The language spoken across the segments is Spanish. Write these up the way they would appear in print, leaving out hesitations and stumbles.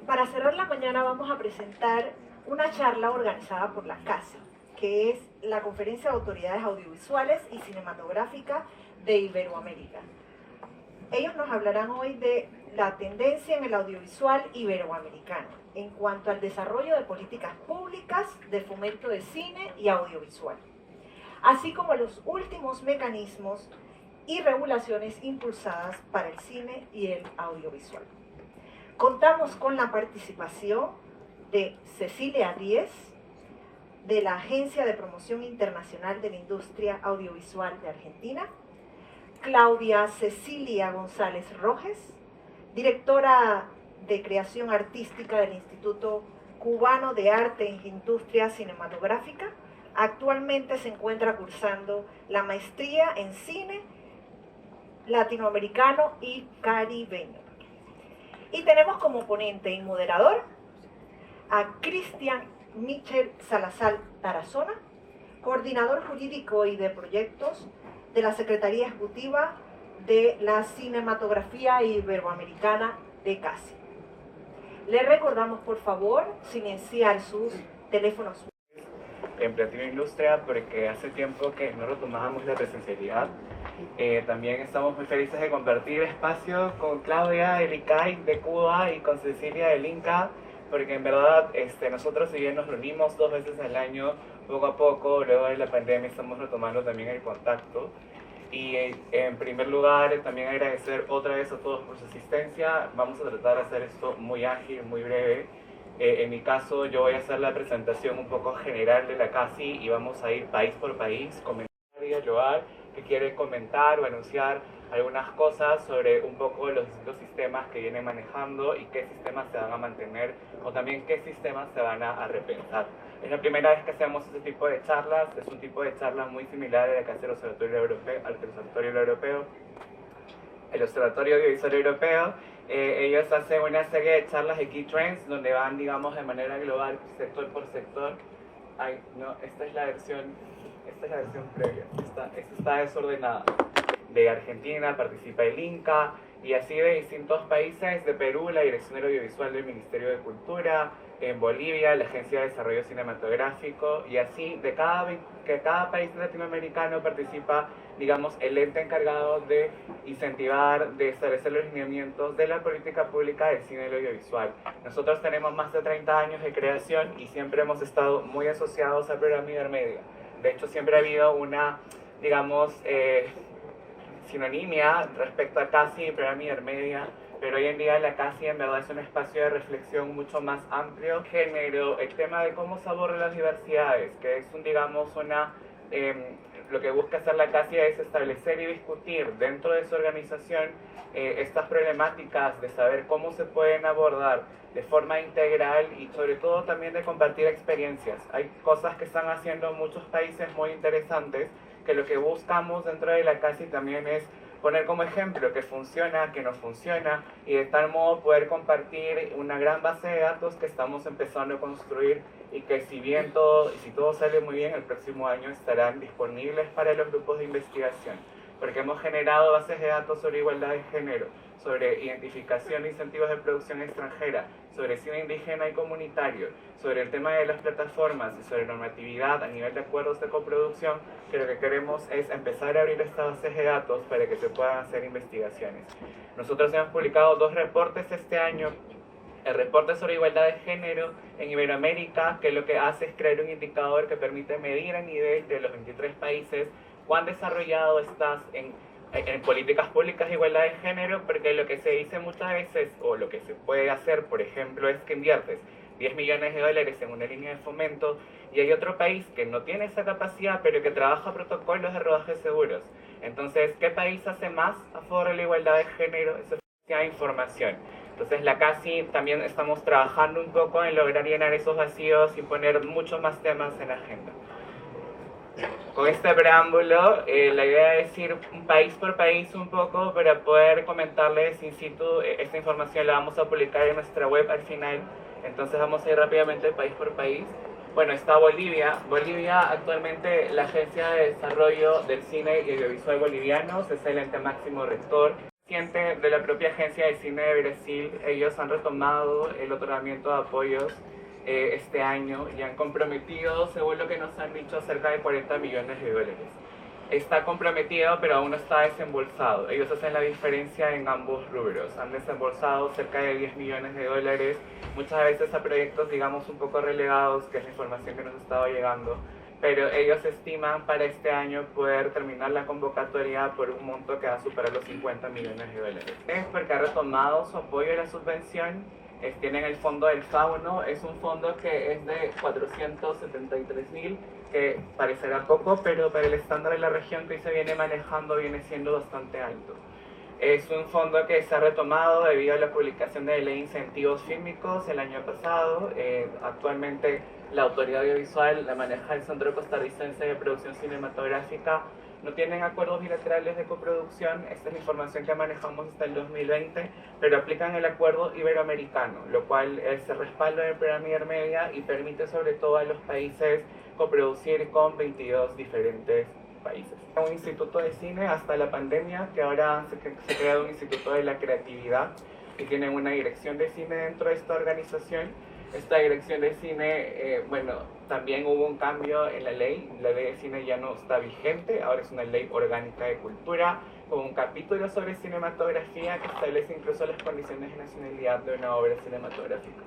Para cerrar la mañana vamos a presentar una charla organizada por la CASI, que es la Conferencia de Autoridades Audiovisuales y Cinematográficas de Iberoamérica. Ellos nos hablarán hoy de la tendencia en el audiovisual iberoamericano en cuanto al desarrollo de políticas públicas de fomento de cine y audiovisual, así como los últimos mecanismos y regulaciones impulsadas para el cine y el audiovisual. Contamos con la participación de Cecilia Díez, de la Agencia de Promoción Internacional de la Industria Audiovisual de Argentina, Claudia Cecilia González Rojes, directora de Creación Artística del Instituto Cubano de Arte e Industria Cinematográfica. Actualmente se encuentra cursando la maestría en cine latinoamericano y caribeño. Y tenemos como ponente y moderador a Cristian Michel Salazar Tarazona, coordinador jurídico y de proyectos de la Secretaría Ejecutiva de la Cinematografía Iberoamericana de CASI. Le recordamos, por favor, silenciar sus teléfonos. En Platino Industria, porque hace tiempo que no retomábamos la presencialidad. También estamos muy felices de compartir espacio con Claudia del ICAI de Cuba y con Cecilia del INCA, porque en verdad nosotros, si bien nos reunimos 2 veces al año, poco a poco, luego de la pandemia, estamos retomando también el contacto. Y en primer lugar, también agradecer otra vez a todos por su asistencia. Vamos a tratar de hacer esto muy ágil, muy breve. En mi caso, yo voy a hacer la presentación un poco general de la CASI y vamos a ir país por país, comentar y Joar, que quiere comentar o anunciar algunas cosas sobre un poco los distintos sistemas que vienen manejando y qué sistemas se van a mantener o también qué sistemas se van a repensar. Es la primera vez que hacemos este tipo de charlas, es un tipo de charla muy similar a la que hace el Observatorio Europeo. El Observatorio Audiovisual Europeo, ellos hacen una serie de charlas de Key Trends donde van, digamos, de manera global, sector por sector. Ay, no, esta es la versión previa, esta está desordenada. De Argentina participa el INCA y así de distintos países, de Perú la Dirección del Audiovisual del Ministerio de Cultura, en Bolivia la Agencia de Desarrollo Cinematográfico y así de cada país latinoamericano participa, digamos, el ente encargado de incentivar, de establecer los lineamientos de la política pública del cine y el audiovisual. Nosotros tenemos más de 30 años de creación y siempre hemos estado muy asociados al programa Ibermedia. De hecho, siempre ha habido una, digamos, sinonimia respecto a CASI y programa Ibermedia, pero hoy en día la CASI en verdad es un espacio de reflexión mucho más amplio. Género, el tema de cómo se abordan las diversidades, que es lo que busca hacer la CASI es establecer y discutir dentro de su organización estas problemáticas de saber cómo se pueden abordar de forma integral y sobre todo también de compartir experiencias. Hay cosas que están haciendo muchos países muy interesantes que lo que buscamos dentro de la CASI también es poner como ejemplo que funciona, que no funciona y de tal modo poder compartir una gran base de datos que estamos empezando a construir y que si todo sale muy bien, el próximo año estarán disponibles para los grupos de investigación, porque hemos generado bases de datos sobre igualdad de género, sobre identificación de incentivos de producción extranjera, sobre cine indígena y comunitario, sobre el tema de las plataformas y sobre normatividad a nivel de acuerdos de coproducción, que lo que queremos es empezar a abrir estas bases de datos para que se puedan hacer investigaciones. Nosotros hemos publicado 2 reportes este año. El reporte sobre igualdad de género en Iberoamérica, que lo que hace es crear un indicador que permite medir a nivel de los 23 países cuán desarrollado estás en políticas públicas de igualdad de género, porque lo que se dice muchas veces, o lo que se puede hacer, por ejemplo, es que inviertes 10 millones de dólares en una línea de fomento y hay otro país que no tiene esa capacidad, pero que trabaja protocolos de rodaje seguros. Entonces, ¿qué país hace más a favor de la igualdad de género? Eso es información. Entonces, la CASI también estamos trabajando un poco en lograr llenar esos vacíos y poner muchos más temas en la agenda. Con este preámbulo, la idea es ir país por país un poco para poder comentarles in situ. Esta información la vamos a publicar en nuestra web al final, entonces vamos a ir rápidamente país por país. Bueno, está Bolivia. Bolivia actualmente la Agencia de Desarrollo del Cine y Audiovisual Bolivianos es el ente máximo rector. De la propia Agencia de Cine de Brasil, ellos han retomado el otorgamiento de apoyos este año y han comprometido, según lo que nos han dicho, cerca de 40 millones de dólares. Está comprometido, pero aún no está desembolsado. Ellos hacen la diferencia en ambos rubros. Han desembolsado cerca de 10 millones de dólares, muchas veces a proyectos, digamos, un poco relegados, que es la información que nos estaba llegando, pero ellos estiman para este año poder terminar la convocatoria por un monto que va a superar los 50 millones de dólares. Es porque ha retomado su apoyo a la subvención. Tienen el fondo del Fauno, es un fondo que es de 473.000, que parecerá poco, pero para el estándar de la región que hoy se viene manejando viene siendo bastante alto. Es un fondo que se ha retomado debido a la publicación de la ley de incentivos fílmicos el año pasado. Actualmente la autoridad audiovisual la maneja el Centro Costarricense de Producción Cinematográfica. No tienen acuerdos bilaterales de coproducción, esta es la información que manejamos hasta el 2020, pero aplican el acuerdo iberoamericano, lo cual se respalda del programa Ibermedia y permite sobre todo a los países coproducir con 22 diferentes países. Un instituto de cine hasta la pandemia, que ahora se ha creado un instituto de la creatividad y tienen una dirección de cine dentro de esta organización. Esta dirección de cine, también hubo un cambio en la ley de cine ya no está vigente, ahora es una ley orgánica de cultura, con un capítulo sobre cinematografía que establece incluso las condiciones de nacionalidad de una obra cinematográfica.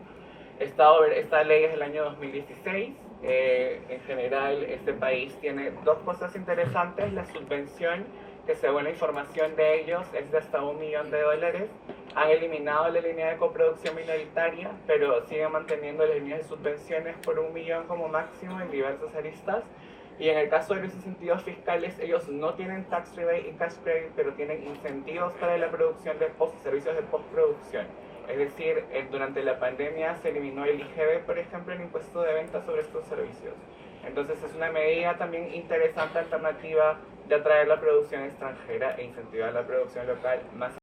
Esta ley es del año 2016, en general este país tiene dos cosas interesantes, la subvención, que según la información de ellos es de hasta $1 millón, han eliminado la línea de coproducción minoritaria, pero siguen manteniendo las líneas de subvenciones por $1 millón como máximo en diversas aristas. Y en el caso de los incentivos fiscales, ellos no tienen tax rebate y cash credit, pero tienen incentivos para la producción de servicios de postproducción. Es decir, durante la pandemia se eliminó el IGB, por ejemplo, el impuesto de venta sobre estos servicios. Entonces es una medida también interesante, alternativa, de atraer la producción extranjera e incentivar la producción local, más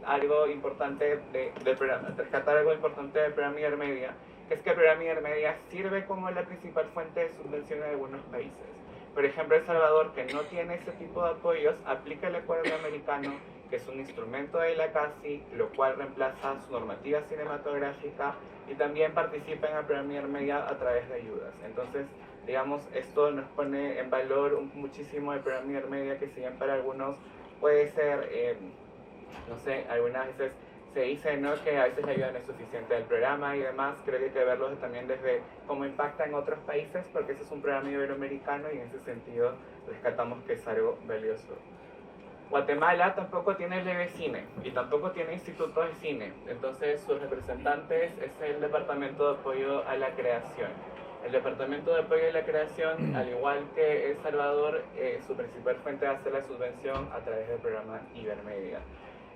algo importante del programa, rescatar algo importante del programa Ibermedia, que es que el programa Ibermedia sirve como la principal fuente de subvención en algunos países. Por ejemplo, El Salvador, que no tiene ese tipo de apoyos, aplica el acuerdo americano, que es un instrumento de la CACI, lo cual reemplaza su normativa cinematográfica y también participa en el programa Ibermedia a través de ayudas. Entonces, digamos, esto nos pone en valor muchísimo el programa Ibermedia, que si bien para algunos puede ser, algunas veces se dice, ¿no?, que a veces la ayuda no es suficiente del programa y demás. Creo que hay que verlo también desde cómo impacta en otros países, porque ese es un programa iberoamericano y en ese sentido rescatamos que es algo valioso. Guatemala tampoco tiene ley de cine y tampoco tiene instituto de cine, entonces sus representantes es el Departamento de Apoyo a la Creación. El Departamento de Apoyo a la Creación, al igual que El Salvador, su principal fuente va a ser la subvención a través del programa Ibermedia.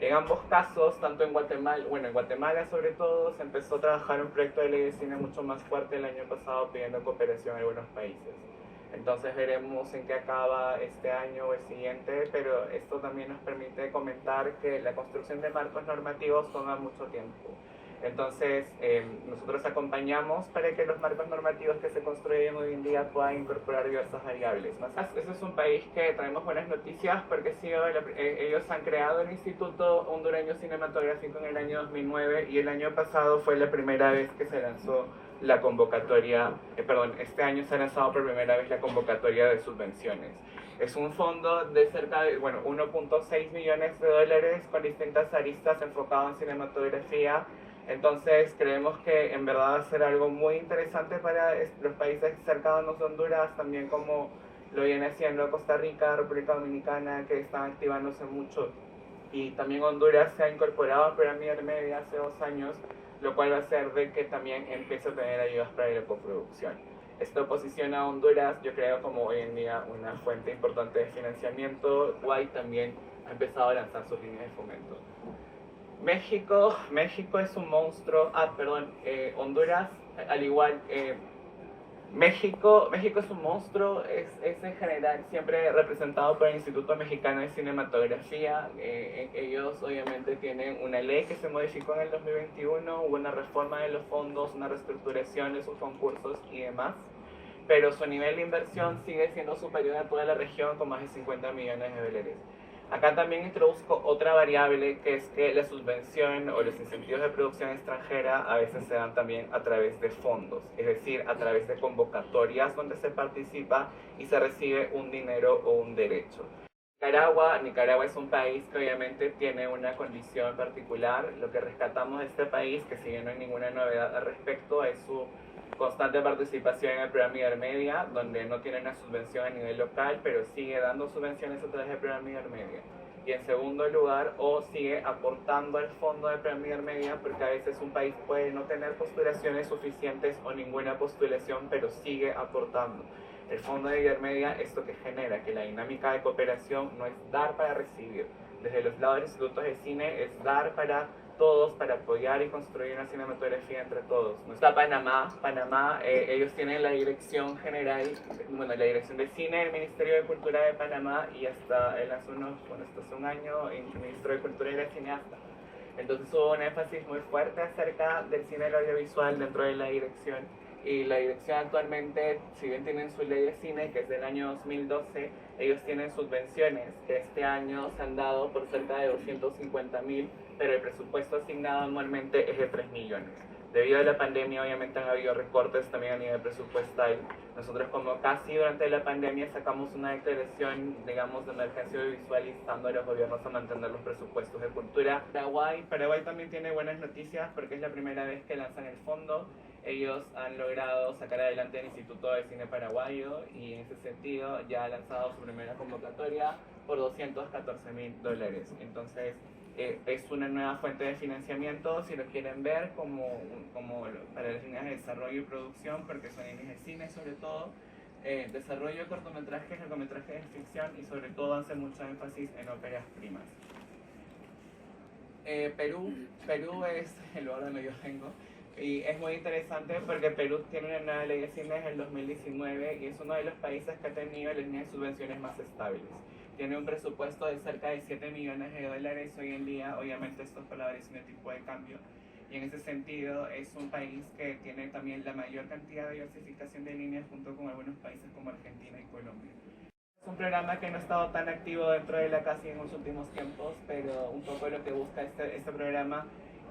En ambos casos, tanto en Guatemala sobre todo, se empezó a trabajar un proyecto de ley de cine mucho más fuerte el año pasado pidiendo cooperación a algunos países. Entonces veremos en qué acaba este año o el siguiente, pero esto también nos permite comentar que la construcción de marcos normativos toma mucho tiempo. Entonces, nosotros acompañamos para que los marcos normativos que se construyen hoy en día puedan incorporar diversas variables. Este es un país que traemos buenas noticias porque ellos han creado el Instituto Hondureño Cinematográfico en el año 2009 y el año pasado fue la primera vez que se lanzó la convocatoria, este año se ha lanzado por primera vez la convocatoria de subvenciones. Es un fondo de cerca de 1.6 millones de dólares con distintas aristas enfocado en cinematografía. Entonces creemos que en verdad va a ser algo muy interesante para los países cercanos de Honduras, también como lo viene haciendo Costa Rica, República Dominicana, que están activándose mucho. Y también Honduras se ha incorporado al programa Ibermedia hace 2 años, lo cual va a hacer de que también empiece a tener ayudas para la coproducción. Esto posiciona a Honduras, yo creo, como hoy en día una fuente importante de financiamiento. Uruguay también ha empezado a lanzar sus líneas de fomento. México es un monstruo. Honduras, al igual, México es un monstruo, es en general siempre representado por el Instituto Mexicano de Cinematografía. Ellos obviamente tienen una ley que se modificó en el 2021, hubo una reforma de los fondos, una reestructuración de sus concursos y demás, pero su nivel de inversión sigue siendo superior a toda la región con más de 50 millones de dólares. Acá también introduzco otra variable, que es que la subvención o los incentivos de producción extranjera a veces se dan también a través de fondos, es decir, a través de convocatorias donde se participa y se recibe un dinero o un derecho. Nicaragua es un país que obviamente tiene una condición particular. Lo que rescatamos de este país, que si bien no hay ninguna novedad al respecto, es su constante participación en el programa Ibermedia, donde no tiene una subvención a nivel local, pero sigue dando subvenciones a través del programa Ibermedia. Y en segundo lugar, o sigue aportando al fondo del programa Ibermedia, porque a veces un país puede no tener postulaciones suficientes o ninguna postulación, pero sigue aportando. El fondo de Ibermedia es lo que genera que la dinámica de cooperación no es dar para recibir. Desde los lados de los institutos de cine es dar para todos, para apoyar y construir una cinematografía entre todos. No está Panamá, ellos tienen la dirección general, bueno, la dirección de cine del Ministerio de Cultura de Panamá, y hasta hace un año el Ministro de Cultura era cineasta. Entonces hubo un énfasis muy fuerte acerca del cine y el audiovisual dentro de la dirección. Y la dirección actualmente, si bien tienen su ley de cine, que es del año 2012, ellos tienen subvenciones que este año se han dado por cerca de 250.000, pero el presupuesto asignado anualmente es de 3 millones. Debido a la pandemia, obviamente han habido recortes también a nivel presupuestal. Nosotros, como casi durante la pandemia, sacamos una declaración, digamos, de emergencia audiovisual instando a los gobiernos a mantener los presupuestos de cultura. Paraguay también tiene buenas noticias porque es la primera vez que lanzan el fondo. Ellos han logrado sacar adelante el Instituto de Cine Paraguayo y en ese sentido ya ha lanzado su primera convocatoria por $214.000. Entonces es una nueva fuente de financiamiento, si lo quieren ver, como para las líneas de desarrollo y producción, porque son líneas de cine sobre todo, desarrollo de cortometrajes, largometrajes de ficción y sobre todo hace mucho énfasis en óperas primas. Perú es el lugar donde yo vengo. Y es muy interesante porque Perú tiene una nueva ley de cine desde el 2019 y es uno de los países que ha tenido las líneas de subvenciones más estables. Tiene un presupuesto de cerca de $7 millones hoy en día, obviamente esto es por la variación de tipo de cambio. Y en ese sentido es un país que tiene también la mayor cantidad de diversificación de líneas junto con algunos países como Argentina y Colombia. Es un programa que no ha estado tan activo dentro de la CACI en los últimos tiempos, pero un poco lo que busca este programa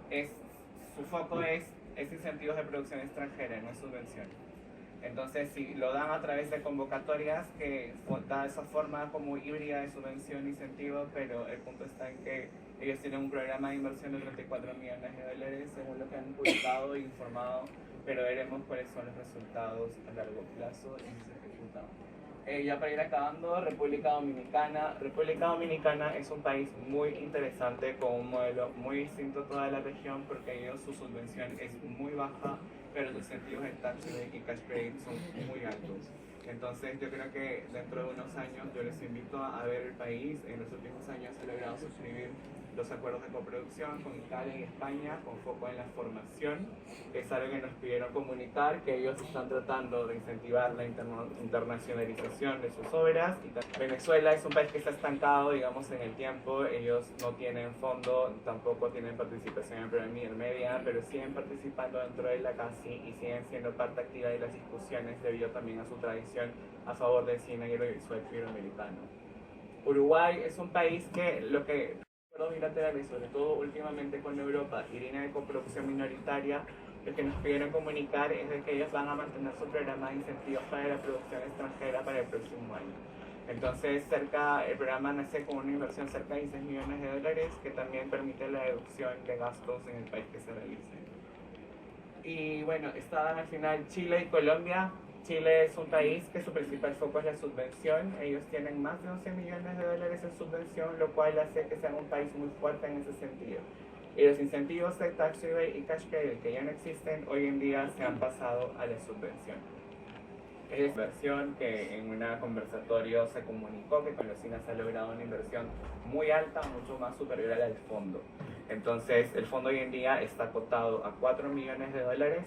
es, su foco es incentivos de producción extranjera, no es subvención. Entonces, si lo dan a través de convocatorias, que da esa forma como híbrida de subvención e incentivo, pero el punto está en que ellos tienen un programa de inversión de $34 millones según lo que han publicado e informado, pero veremos cuáles son los resultados a largo plazo y si se ejecutan. Ya para ir acabando, República Dominicana. República Dominicana es un país muy interesante con un modelo muy distinto a toda la región porque ellos su subvención es muy baja, pero los incentivos de tax y cash credit son muy altos. Entonces yo creo que dentro de unos años yo les invito a ver el país. En los últimos años he logrado suscribir los acuerdos de coproducción con Italia y España con foco en la formación. Es algo que nos pidieron comunicar, que ellos están tratando de incentivar la internacionalización de sus obras. Venezuela es un país que está estancado, digamos, en el tiempo. Ellos no tienen fondo, tampoco tienen participación en el programa Ibermedia, pero siguen participando dentro de la CACI y siguen siendo parte activa de las discusiones debido también a su tradición a favor del cine y el audiovisual iberoamericano. Uruguay es un país que acuerdos bilaterales, sobre todo últimamente con Europa y línea de coproducción minoritaria, lo que nos pidieron comunicar es de que ellos van a mantener su programa de incentivos para la producción extranjera para el próximo año. Entonces, el programa nace con una inversión cerca de $16 millones que también permite la deducción de gastos en el país que se realice. Y bueno, estaban al final Chile y Colombia. Chile es un país que su principal foco es la subvención. Ellos tienen más de $11 millones en subvención, lo cual hace que sean un país muy fuerte en ese sentido. Y los incentivos de tax rebate y cash credit que ya no existen, hoy en día se han pasado a la subvención. Es la inversión que en un conversatorio se comunicó que con los cines ha logrado una inversión muy alta, mucho más superior a la del fondo. Entonces, el fondo hoy en día está acotado a $4 millones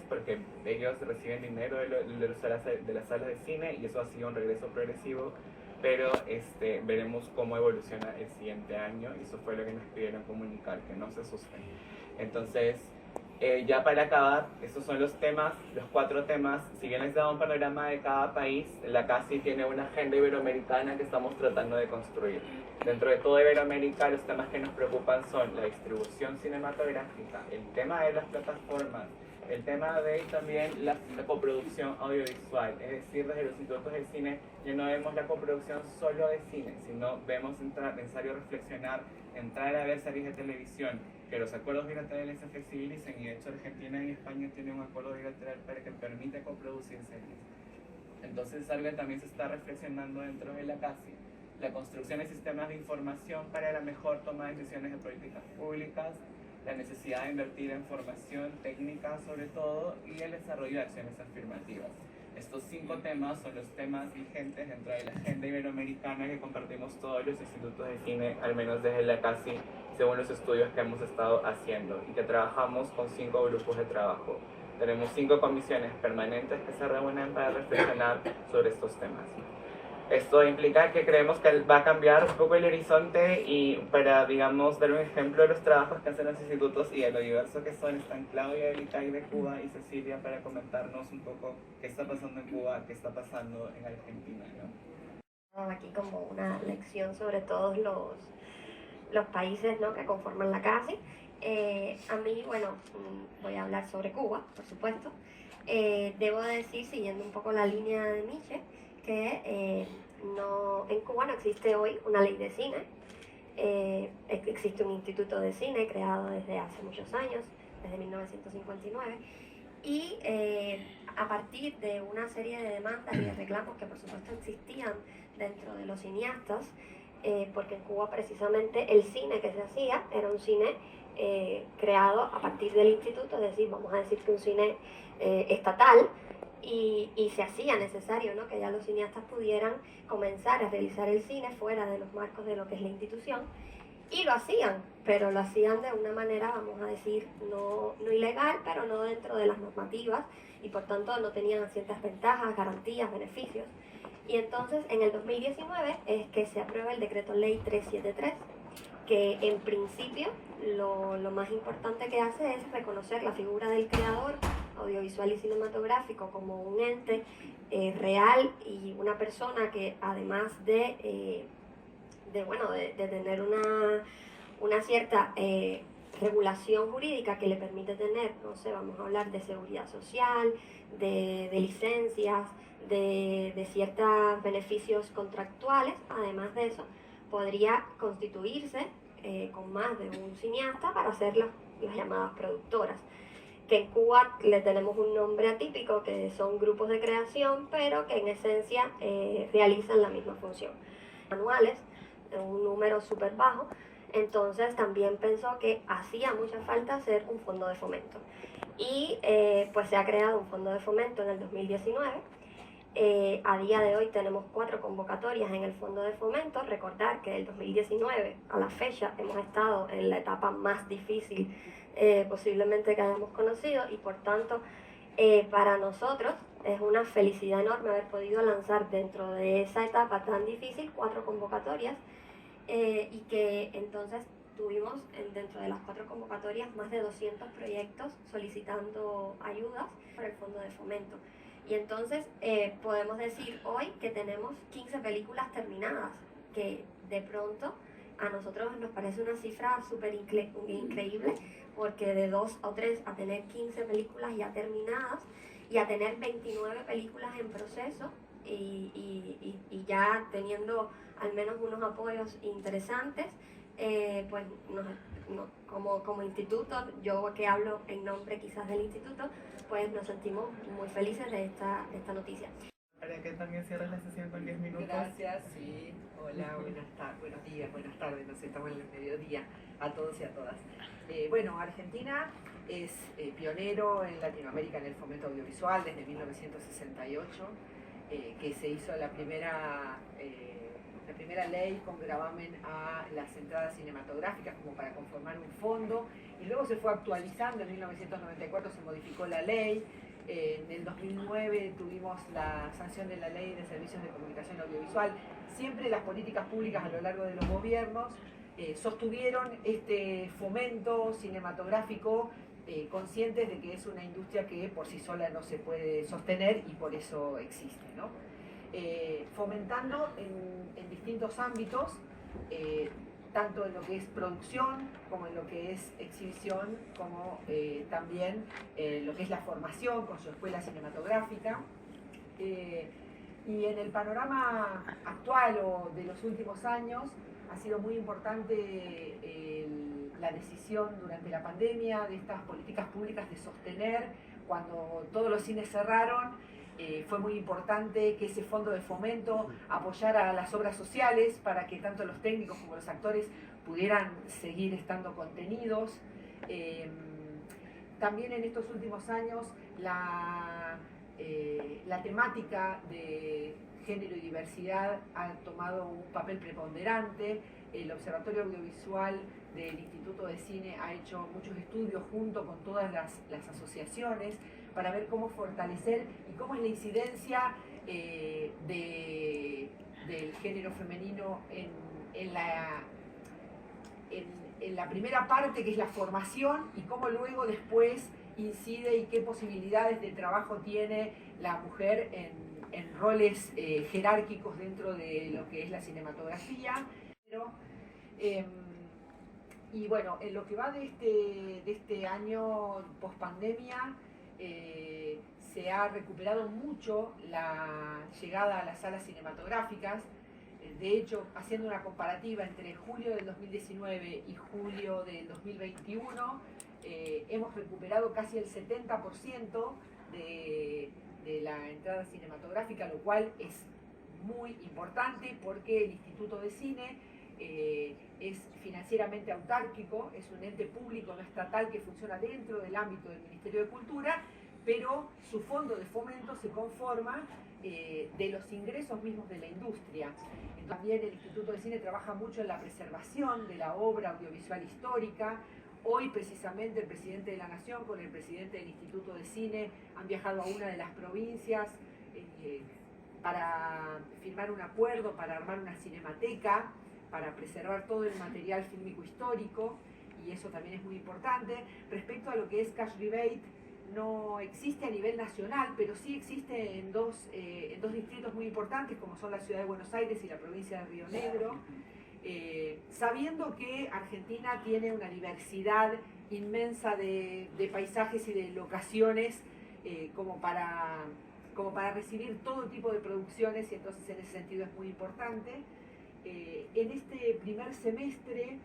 porque ellos reciben dinero de las salas de cine y eso ha sido un regreso progresivo, pero veremos cómo evoluciona el siguiente año y eso fue lo que nos pidieron comunicar, que no se sostiene. Entonces, Ya para acabar, estos son los temas, los 4 temas. Si bien les da un panorama de cada país, la CACI tiene una agenda iberoamericana que estamos tratando de construir. Dentro de toda Iberoamérica, los temas que nos preocupan son la distribución cinematográfica, el tema de las plataformas, el tema de también la coproducción audiovisual. Es decir, desde los institutos de cine ya no vemos la coproducción solo de cine, sino vemos necesario reflexionar, entrar a ver series de televisión, que los acuerdos bilaterales se flexibilicen, y de hecho Argentina y España tienen un acuerdo bilateral para que permita coproducir series. Entonces es algo que también se está reflexionando dentro de la CACI. La construcción de sistemas de información para la mejor toma de decisiones de políticas públicas, la necesidad de invertir en formación técnica sobre todo, y el desarrollo de acciones afirmativas. Estos 5 temas son los temas vigentes dentro de la agenda iberoamericana que compartimos todos los institutos de cine, al menos desde la CACI, según los estudios que hemos estado haciendo, y que trabajamos con 5 grupos de trabajo. Tenemos 5 comisiones permanentes que se reúnen para reflexionar sobre estos temas. Esto implica que creemos que va a cambiar un poco el horizonte, y para, digamos, dar un ejemplo de los trabajos que hacen los institutos y de lo diverso que son, están Claudia, Erika y de Cuba, y Cecilia para comentarnos un poco qué está pasando en Cuba, qué está pasando en Argentina, ¿no? Aquí como una lección sobre todos los países, ¿no?, que conforman la CACI. A mí, bueno, voy a hablar sobre Cuba, por supuesto. Debo decir, siguiendo un poco la línea de Miche, que en Cuba no existe hoy una ley de cine. Existe un instituto de cine creado desde hace muchos años, desde 1959, y a partir de una serie de demandas y de reclamos que por supuesto existían dentro de los cineastas, porque en Cuba precisamente el cine que se hacía era un cine creado a partir del instituto, es decir, vamos a decir que un cine estatal, y se hacía necesario, ¿no?, que ya los cineastas pudieran comenzar a realizar el cine fuera de los marcos de lo que es la institución, y lo hacían, pero lo hacían de una manera, vamos a decir, no ilegal, pero no dentro de las normativas, y por tanto no tenían ciertas ventajas, garantías, beneficios. Y entonces en el 2019 es que se aprueba el decreto ley 373, que en principio lo más importante que hace es reconocer la figura del creador audiovisual y cinematográfico como un ente real, y una persona que además de tener una cierta regulación jurídica que le permite tener, no sé, vamos a hablar de seguridad social, de licencias, de ciertos beneficios contractuales. Además de eso, podría constituirse con más de un cineasta para hacer las llamadas productoras, que en Cuba le tenemos un nombre atípico, que son grupos de creación, pero que en esencia realizan la misma función. Anuales, un número súper bajo. Entonces también pensó que hacía mucha falta hacer un fondo de fomento, y pues se ha creado un fondo de fomento en el 2019. A día de hoy tenemos 4 convocatorias en el fondo de fomento. Recordar que del 2019 a la fecha hemos estado en la etapa más difícil posiblemente que hayamos conocido, y por tanto para nosotros es una felicidad enorme haber podido lanzar dentro de esa etapa tan difícil 4 convocatorias, y que entonces tuvimos dentro de las 4 convocatorias más de 200 proyectos solicitando ayudas por el fondo de fomento. Y entonces podemos decir hoy que tenemos 15 películas terminadas, que de pronto a nosotros nos parece una cifra súper increíble, porque de 2 o 3 a tener 15 películas ya terminadas, y a tener 29 películas en proceso, y ya teniendo al menos unos apoyos interesantes, pues como instituto, yo que hablo en nombre quizás del instituto, pues nos sentimos muy felices de esta noticia. Para que también cierres la sesión con 10 minutos. Gracias, sí. Hola, buenos días, buenas tardes, no sé, estamos en el mediodía, a todos y a todas. Bueno, Argentina es pionero en Latinoamérica en el fomento audiovisual desde 1968, que se hizo la primera ley con gravamen a las entradas cinematográficas como para conformar un fondo, y luego se fue actualizando. En 1994 se modificó la ley. En el 2009 tuvimos la sanción de la Ley de Servicios de Comunicación Audiovisual. Siempre las políticas públicas a lo largo de los gobiernos sostuvieron este fomento cinematográfico conscientes de que es una industria que por sí sola no se puede sostener y por eso existe, ¿no? Fomentando en distintos ámbitos, tanto en lo que es producción, como en lo que es exhibición, como también lo que es la formación con su escuela cinematográfica. Y en el panorama actual o de los últimos años ha sido muy importante la decisión durante la pandemia de estas políticas públicas de sostener, cuando todos los cines cerraron, fue muy importante que ese fondo de fomento apoyara a las obras sociales para que tanto los técnicos como los actores pudieran seguir estando contenidos. También en estos últimos años la temática de género y diversidad ha tomado un papel preponderante. El Observatorio Audiovisual del Instituto de Cine ha hecho muchos estudios junto con todas las asociaciones para ver cómo fortalecer y cómo es la incidencia del género femenino en la primera parte, que es la formación, y cómo luego después incide y qué posibilidades de trabajo tiene la mujer en roles jerárquicos dentro de lo que es la cinematografía. Y bueno, en lo que va de este año post-pandemia, se ha recuperado mucho la llegada a las salas cinematográficas. De hecho, haciendo una comparativa entre julio del 2019 y julio del 2021, hemos recuperado casi el 70% de la entrada cinematográfica, lo cual es muy importante porque el Instituto de Cine es financieramente autárquico, es un ente público no estatal que funciona dentro del ámbito del Ministerio de Cultura, pero su fondo de fomento se conforma de los ingresos mismos de la industria. También el Instituto de Cine trabaja mucho en la preservación de la obra audiovisual histórica. Hoy precisamente el presidente de la Nación con el presidente del Instituto de Cine han viajado a una de las provincias para firmar un acuerdo, para armar una cinemateca, para preservar todo el material fílmico histórico, y eso también es muy importante. Respecto a lo que es cash rebate, no existe a nivel nacional, pero sí existe en dos distritos muy importantes, como son la ciudad de Buenos Aires y la provincia de Río Negro, sabiendo que Argentina tiene una diversidad inmensa de paisajes y de locaciones como para recibir todo tipo de producciones, y entonces en ese sentido es muy importante. En este primer semestre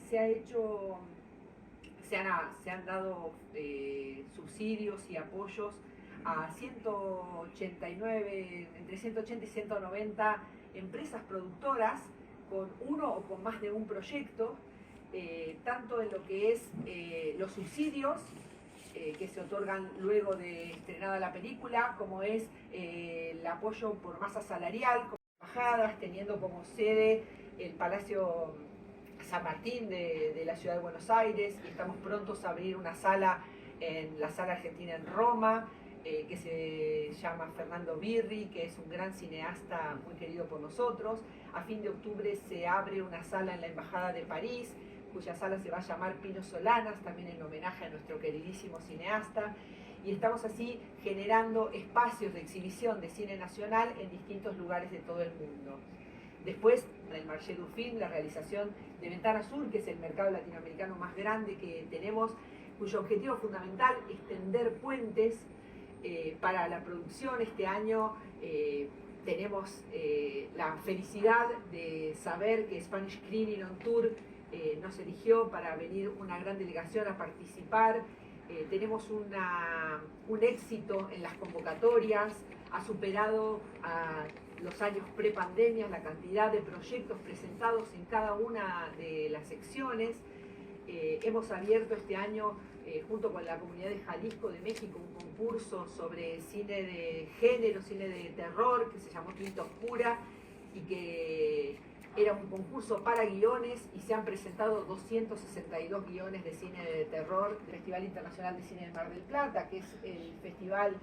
se han dado subsidios y apoyos a 189, entre 180 y 190 empresas productoras con uno o con más de un proyecto, tanto en lo que es los subsidios que se otorgan luego de estrenada la película, como es el apoyo por masa salarial, como embajadas, teniendo como sede el Palacio San Martín de la ciudad de Buenos Aires, y estamos prontos a abrir una sala en la Sala Argentina en Roma, que se llama Fernando Birri, que es un gran cineasta muy querido por nosotros. A fin de octubre se abre una sala en la Embajada de París, cuya sala se va a llamar Pino Solanas, también en homenaje a nuestro queridísimo cineasta. Y estamos así generando espacios de exhibición de cine nacional en distintos lugares de todo el mundo. Después, en el Marché du Film, la realización de Ventana Sur, que es el mercado latinoamericano más grande que tenemos, cuyo objetivo fundamental es tender puentes para la producción. Este año tenemos la felicidad de saber que Spanish Screening on Tour nos eligió para venir una gran delegación a participar. Tenemos un éxito en las convocatorias, ha superado a los años pre-pandemia la cantidad de proyectos presentados en cada una de las secciones. Hemos abierto este año, junto con la comunidad de Jalisco de México, un concurso sobre cine de género, cine de terror, que se llamó Tinta Oscura, y que era un concurso para guiones, y se han presentado 262 guiones de cine de terror del Festival Internacional de Cine de Mar del Plata, que es el festival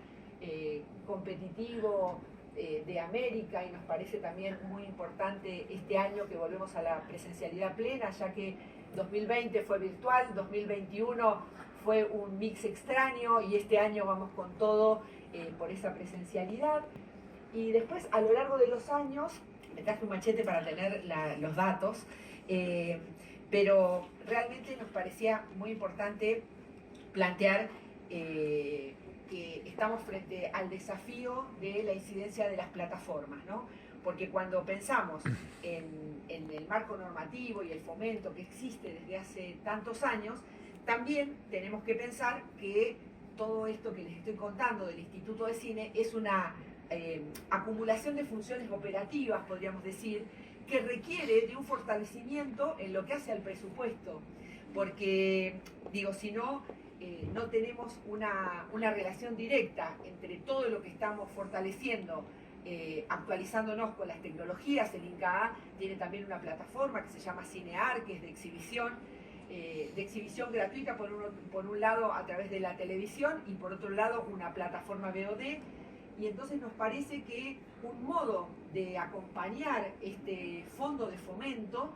competitivo de América, y nos parece también muy importante este año que volvemos a la presencialidad plena, ya que 2020 fue virtual, 2021 fue un mix extraño y este año vamos con todo por esa presencialidad. Y después, a lo largo de los años, me traje un machete para tener los datos, pero realmente nos parecía muy importante plantear que estamos frente al desafío de la incidencia de las plataformas, ¿no? Porque cuando pensamos en el marco normativo y el fomento que existe desde hace tantos años, también tenemos que pensar que todo esto que les estoy contando del Instituto de Cine es una acumulación de funciones operativas, podríamos decir, que requiere de un fortalecimiento en lo que hace al presupuesto, porque, digo, si no, no tenemos una relación directa entre todo lo que estamos fortaleciendo, actualizándonos con las tecnologías. El INCAA tiene también una plataforma que se llama Cinear, que es de exhibición gratuita por un lado a través de la televisión y por otro lado una plataforma VOD. Y entonces nos parece que un modo de acompañar este fondo de fomento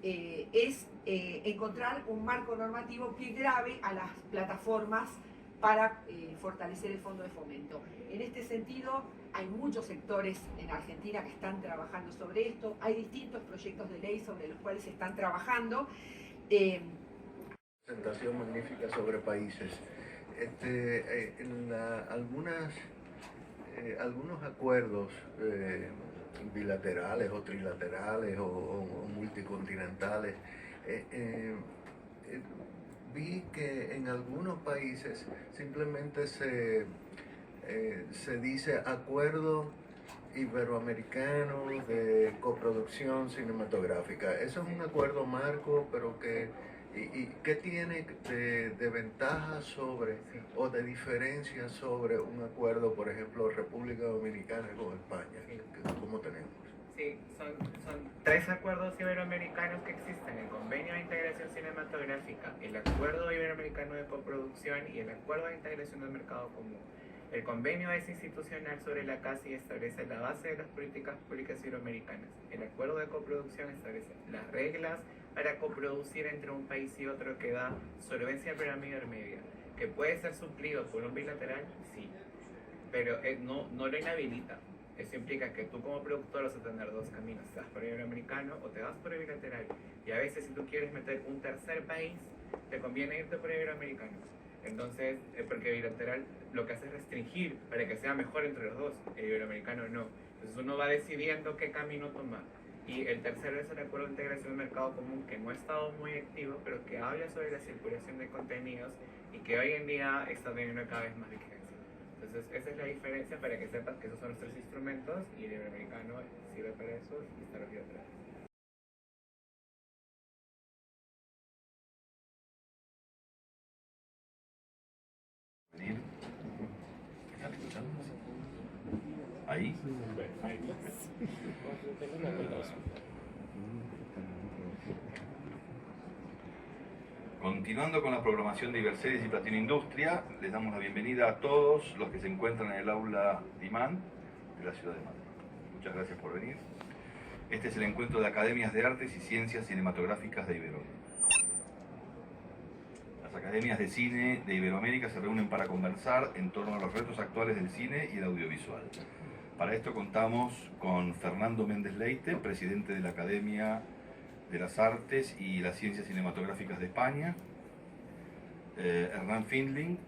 es encontrar un marco normativo que grave a las plataformas para fortalecer el fondo de fomento. En este sentido, hay muchos sectores en Argentina que están trabajando sobre esto, hay distintos proyectos de ley sobre los cuales se están trabajando. Presentación magnífica sobre países. Algunos acuerdos bilaterales o trilaterales o multicontinentales, vi que en algunos países simplemente se dice acuerdo iberoamericano de coproducción cinematográfica. Eso es un acuerdo marco, pero ¿qué tiene de ventaja sobre o de diferencia sobre un acuerdo, por ejemplo, República Dominicana con España? ¿Cómo tenemos? Sí, son 3 acuerdos iberoamericanos que existen: el Convenio de Integración Cinematográfica, el Acuerdo Iberoamericano de Coproducción y el Acuerdo de Integración del Mercado Común. El convenio es institucional sobre la CAS y establece la base de las políticas públicas iberoamericanas. El acuerdo de coproducción establece las reglas para coproducir entre un país y otro, que da solvencia al programa intermedia, que puede ser suplido por un bilateral, sí, pero no lo inhabilita. Eso implica que tú como productor vas a tener 2 caminos: te vas por el iberoamericano o te vas por el bilateral. Y a veces, si tú quieres meter un tercer país, te conviene irte por el iberoamericano. Entonces, porque el bilateral lo que hace es restringir para que sea mejor entre los dos, el iberoamericano no. Entonces uno va decidiendo qué camino tomar. Y el tercero es el Acuerdo de Integración del Mercado Común, que no ha estado muy activo, pero que habla sobre la circulación de contenidos y que hoy en día está teniendo cada vez más vigencia. Entonces esa es la diferencia, para que sepas que esos son los 3 instrumentos y el iberoamericano sirve para eso y está los bilaterales. ¿Están escuchando? ¿Ahí? Continuando con la programación de Iberseries y Platino Industria, les damos la bienvenida a todos los que se encuentran en el aula Dimán de la ciudad de Madrid. Muchas gracias por venir. Este es el encuentro de Academias de Artes y Ciencias Cinematográficas de Iberoamérica. Las academias de cine de Iberoamérica se reúnen para conversar en torno a los retos actuales del cine y el audiovisual. Para esto contamos con Fernando Méndez Leite, presidente de la Academia de las Artes y las Ciencias Cinematográficas de España; Hernán Findling,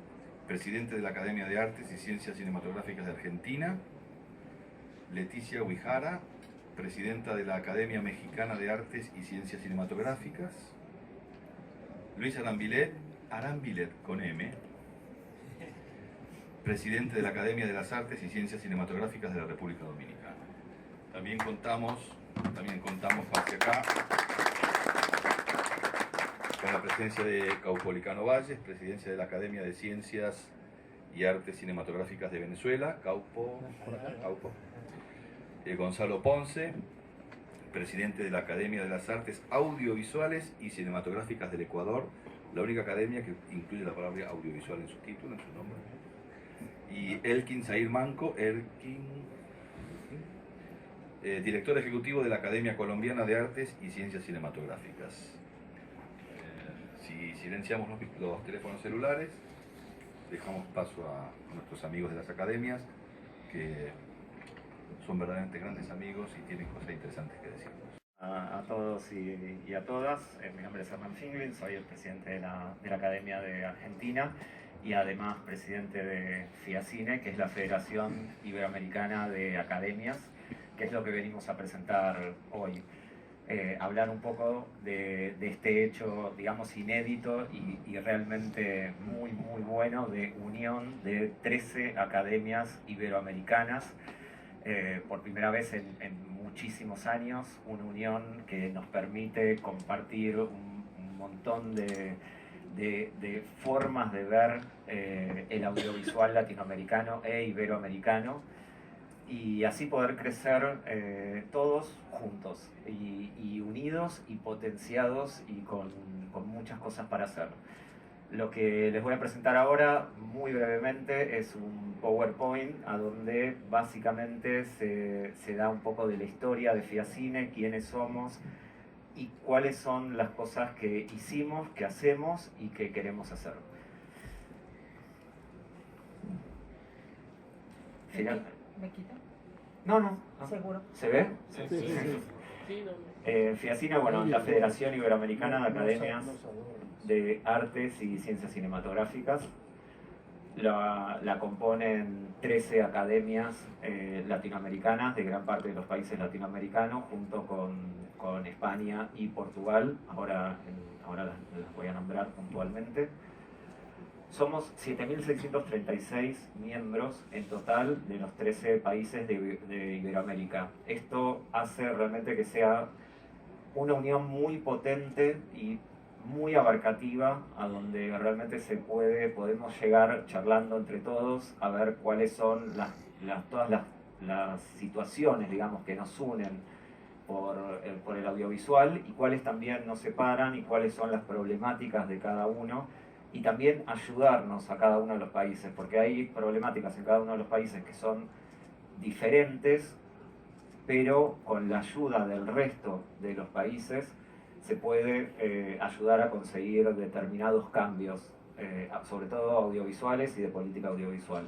presidente de la Academia de Artes y Ciencias Cinematográficas de Argentina; Leticia Huijara, presidenta de la Academia Mexicana de Artes y Ciencias Cinematográficas; Luis Arambilet con M, presidente de la Academia de las Artes y Ciencias Cinematográficas de la República Dominicana. También contamos hacia acá con la presencia de Caupolicano Valles, presidencia de la Academia de Ciencias y Artes Cinematográficas de Venezuela, Caupo. Gonzalo Ponce, presidente de la Academia de las Artes Audiovisuales y Cinematográficas del Ecuador, la única academia que incluye la palabra audiovisual en su título, en su nombre. Y Elkin Zahir Manco, director ejecutivo de la Academia Colombiana de Artes y Ciencias Cinematográficas. Si silenciamos los teléfonos celulares, dejamos paso a nuestros amigos de las academias, que son verdaderamente grandes amigos y tienen cosas interesantes que decirnos. A todos y a todas, mi nombre es Hernán Finglin, soy el presidente de la Academia de Argentina y además presidente de FIACINE, que es la Federación Iberoamericana de Academias, que es lo que venimos a presentar hoy. Hablar un poco de este hecho, digamos, inédito y realmente muy bueno de unión de 13 academias iberoamericanas, por primera vez en muchísimos años, una unión que nos permite compartir un montón de formas de ver el audiovisual latinoamericano e iberoamericano, y así poder crecer todos juntos y unidos y potenciados y con muchas cosas para hacer. Lo que les voy a presentar ahora, muy brevemente, es un PowerPoint a donde básicamente se da un poco de la historia de FIACINE, quiénes somos y cuáles son las cosas que hicimos, que hacemos y que queremos hacer. ¿Me quito? No. ¿Seguro? ¿Se ve? Sí. FIACINE, bueno, es la Federación Iberoamericana de Academias de Artes y Ciencias Cinematográficas. La componen 13 academias latinoamericanas de gran parte de los países latinoamericanos, junto con España y Portugal. Ahora las voy a nombrar puntualmente. Somos 7.636 miembros en total de los 13 países de Iberoamérica. Esto hace realmente que sea una unión muy potente y muy abarcativa, a donde realmente podemos llegar charlando entre todos a ver cuáles son todas las situaciones, digamos, que nos unen por el audiovisual y cuáles también nos separan y cuáles son las problemáticas de cada uno, y también ayudarnos a cada uno de los países, porque hay problemáticas en cada uno de los países que son diferentes, pero con la ayuda del resto de los países se puede ayudar a conseguir determinados cambios, sobre todo audiovisuales y de política audiovisual.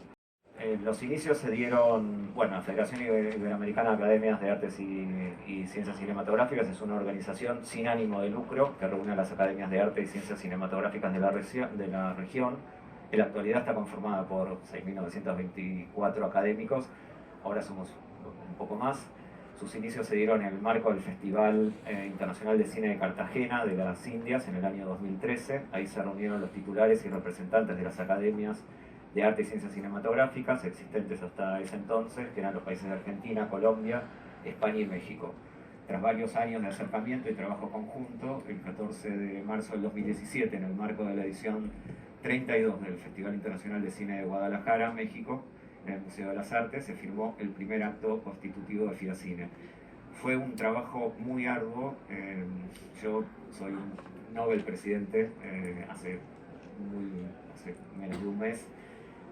Los inicios se dieron, la Federación Iberoamericana de Academias de Artes y Ciencias Cinematográficas es una organización sin ánimo de lucro que reúne a las academias de arte y ciencias cinematográficas de la región. En la actualidad está conformada por 6.924 académicos, ahora somos un poco más. Sus inicios se dieron en el marco del Festival Internacional de Cine de Cartagena de las Indias en el año 2013. Ahí se reunieron los titulares y representantes de las academias de arte y ciencias cinematográficas existentes hasta ese entonces, que eran los países de Argentina, Colombia, España y México. Tras varios años de acercamiento y trabajo conjunto, el 14 de marzo del 2017, en el marco de la edición 32 del Festival Internacional de Cine de Guadalajara, México, en el Museo de las Artes, se firmó el primer acto constitutivo de FIACINE. Fue un trabajo muy arduo. Yo soy un Nobel presidente hace menos de un mes,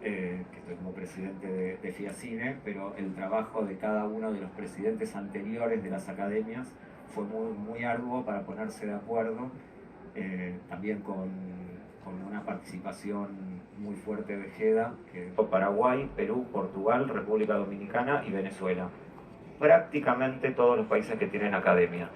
que estoy como presidente de FIACINE, pero el trabajo de cada uno de los presidentes anteriores de las academias fue muy arduo para ponerse de acuerdo, también con una participación muy fuerte de GEDA, Paraguay, Perú, Portugal, República Dominicana y Venezuela. Prácticamente todos los países que tienen academia.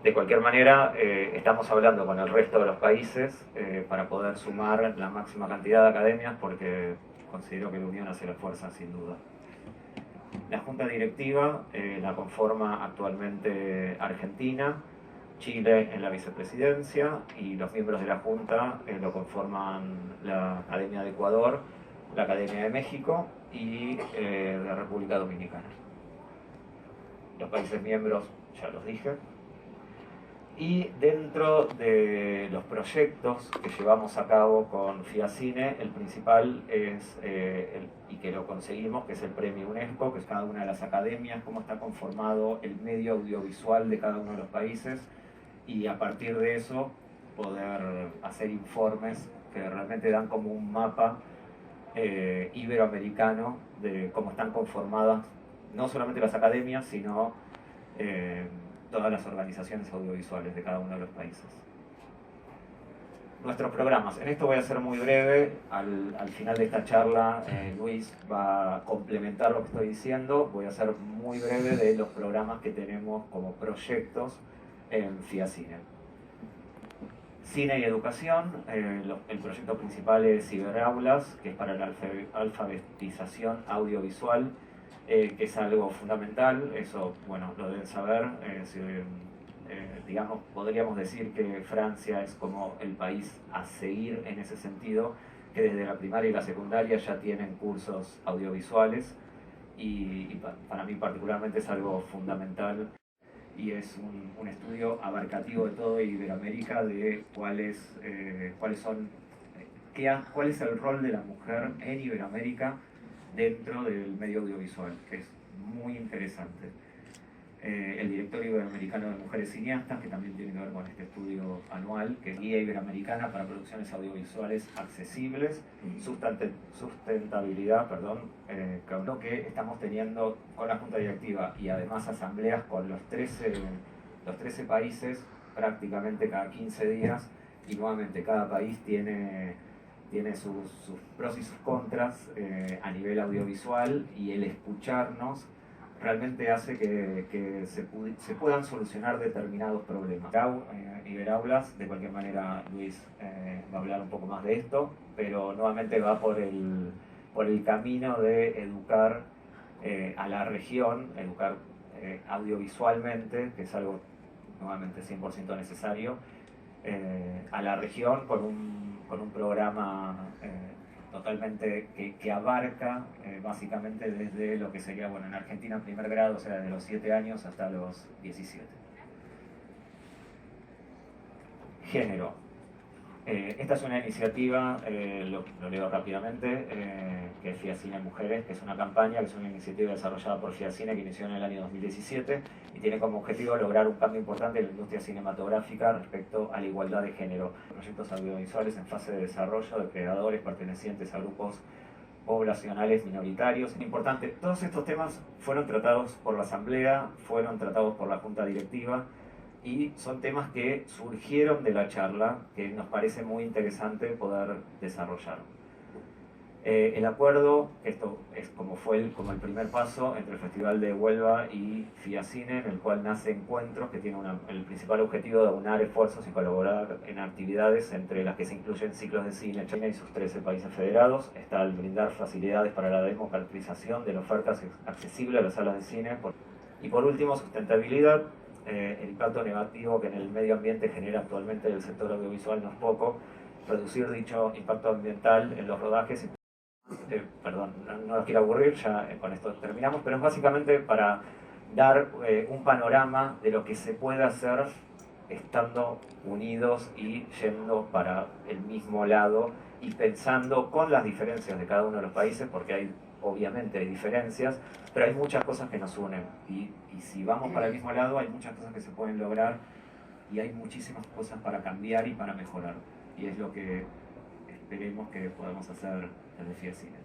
De cualquier manera, estamos hablando con el resto de los países para poder sumar la máxima cantidad de academias, porque considero que la unión hace la fuerza, sin duda. La Junta Directiva la conforma actualmente Argentina, Chile en la vicepresidencia, y los miembros de la Junta lo conforman la Academia de Ecuador, la Academia de México y la República Dominicana. Los países miembros ya los dije. Y dentro de los proyectos que llevamos a cabo con FIACINE, el principal es, y que lo conseguimos, que es el Premio UNESCO, que es cada una de las academias, cómo está conformado el medio audiovisual de cada uno de los países, y a partir de eso poder hacer informes que realmente dan como un mapa iberoamericano de cómo están conformadas no solamente las academias, sino todas las organizaciones audiovisuales de cada uno de los países. nuestros programas. En esto voy a ser muy breve. Al final de esta charla, Luis va a complementar lo que estoy diciendo. Voy a ser muy breve de los programas que tenemos como proyectos en FIACINE. Cine y educación, el proyecto principal es Ciberaulas, que es para la alfabetización audiovisual, que es algo fundamental. Eso, bueno, lo deben saber. Digamos, podríamos decir que Francia es como el país a seguir en ese sentido, que desde la primaria y la secundaria ya tienen cursos audiovisuales y para mí particularmente es algo fundamental y es un estudio abarcativo de todo Iberoamérica de cuál es el rol de la mujer en Iberoamérica dentro del medio audiovisual, que es muy interesante. El Directorio Iberoamericano de Mujeres Cineastas, que también tiene que ver con este estudio anual, que es Guía Iberoamericana para Producciones Audiovisuales Accesibles, Sustentabilidad, que estamos teniendo con la Junta Directiva y además asambleas con los 13 países prácticamente cada 15 días, y nuevamente cada país tiene sus pros y sus contras a nivel audiovisual, y el escucharnos realmente hace que se puedan solucionar determinados problemas. Iberaulas, de cualquier manera Luis va a hablar un poco más de esto, pero nuevamente va por el camino de educar a la región, educar audiovisualmente, que es algo nuevamente 100% necesario, a la región con un programa totalmente que abarca básicamente desde lo que sería, bueno, en Argentina en primer grado, o sea, desde los 7 años hasta los 17. Género. Esta es una iniciativa, lo leo rápidamente, que es FIACINE Mujeres, que es una campaña, que es una iniciativa desarrollada por FIACINE que inició en el año 2017 y tiene como objetivo lograr un cambio importante en la industria cinematográfica respecto a la igualdad de género. Proyectos audiovisuales en fase de desarrollo de creadores pertenecientes a grupos poblacionales minoritarios. Es importante, todos estos temas fueron tratados por la Asamblea, fueron tratados por la Junta Directiva, y son temas que surgieron de la charla que nos parece muy interesante poder desarrollar. El acuerdo, esto es como el primer paso entre el Festival de Huelva y FIACINE, en el cual nace Encuentros, que tiene el principal objetivo de aunar esfuerzos y colaborar en actividades entre las que se incluyen ciclos de cine China y sus 13 países federados. Está el brindar facilidades para la democratización de la oferta accesible a las salas de cine. Y por último, sustentabilidad. El impacto negativo que en el medio ambiente genera actualmente el sector audiovisual no es poco. Reducir dicho impacto ambiental en los rodajes. Perdón, no los quiero aburrir, ya con esto terminamos, pero es básicamente para dar un panorama de lo que se puede hacer estando unidos y yendo para el mismo lado y pensando con las diferencias de cada uno de los países, porque obviamente hay diferencias, pero hay muchas cosas que nos unen y si vamos para el mismo lado hay muchas cosas que se pueden lograr y hay muchísimas cosas para cambiar y para mejorar, y es lo que esperemos que podamos hacer desde FIACINE.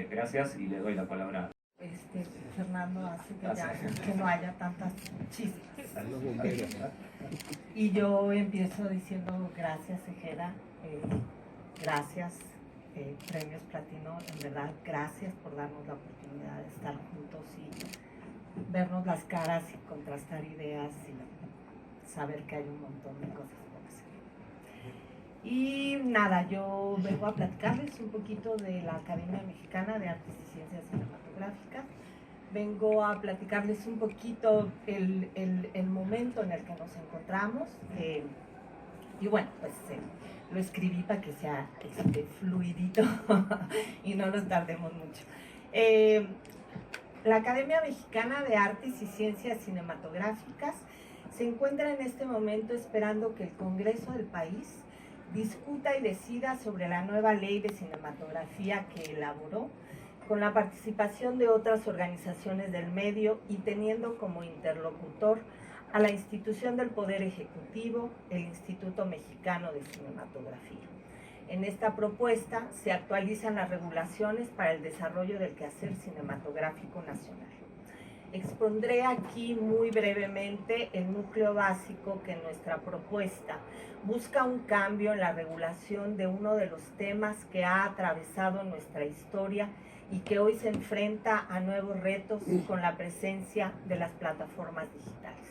Gracias y le doy la palabra. Fernando hace que no haya tantas chispas. Y yo empiezo diciendo gracias, Ejeda, gracias, Premios Platino, en verdad, gracias por darnos la oportunidad de estar juntos y vernos las caras y contrastar ideas y saber que hay un montón de cosas por hacer. Y nada, yo vengo a platicarles un poquito de la Academia Mexicana de Artes y Ciencias Cinematográficas. Vengo a platicarles un poquito el momento en el que nos encontramos. Y bueno, pues lo escribí para que sea fluidito y no nos tardemos mucho. La Academia Mexicana de Artes y Ciencias Cinematográficas se encuentra en este momento esperando que el Congreso del país discuta y decida sobre la nueva ley de cinematografía que elaboró, con la participación de otras organizaciones del medio y teniendo como interlocutor a la institución del Poder Ejecutivo, el Instituto Mexicano de Cinematografía. En esta propuesta se actualizan las regulaciones para el desarrollo del quehacer cinematográfico nacional. Expondré aquí muy brevemente el núcleo básico que nuestra propuesta busca un cambio en la regulación de uno de los temas que ha atravesado nuestra historia y que hoy se enfrenta a nuevos retos con la presencia de las plataformas digitales.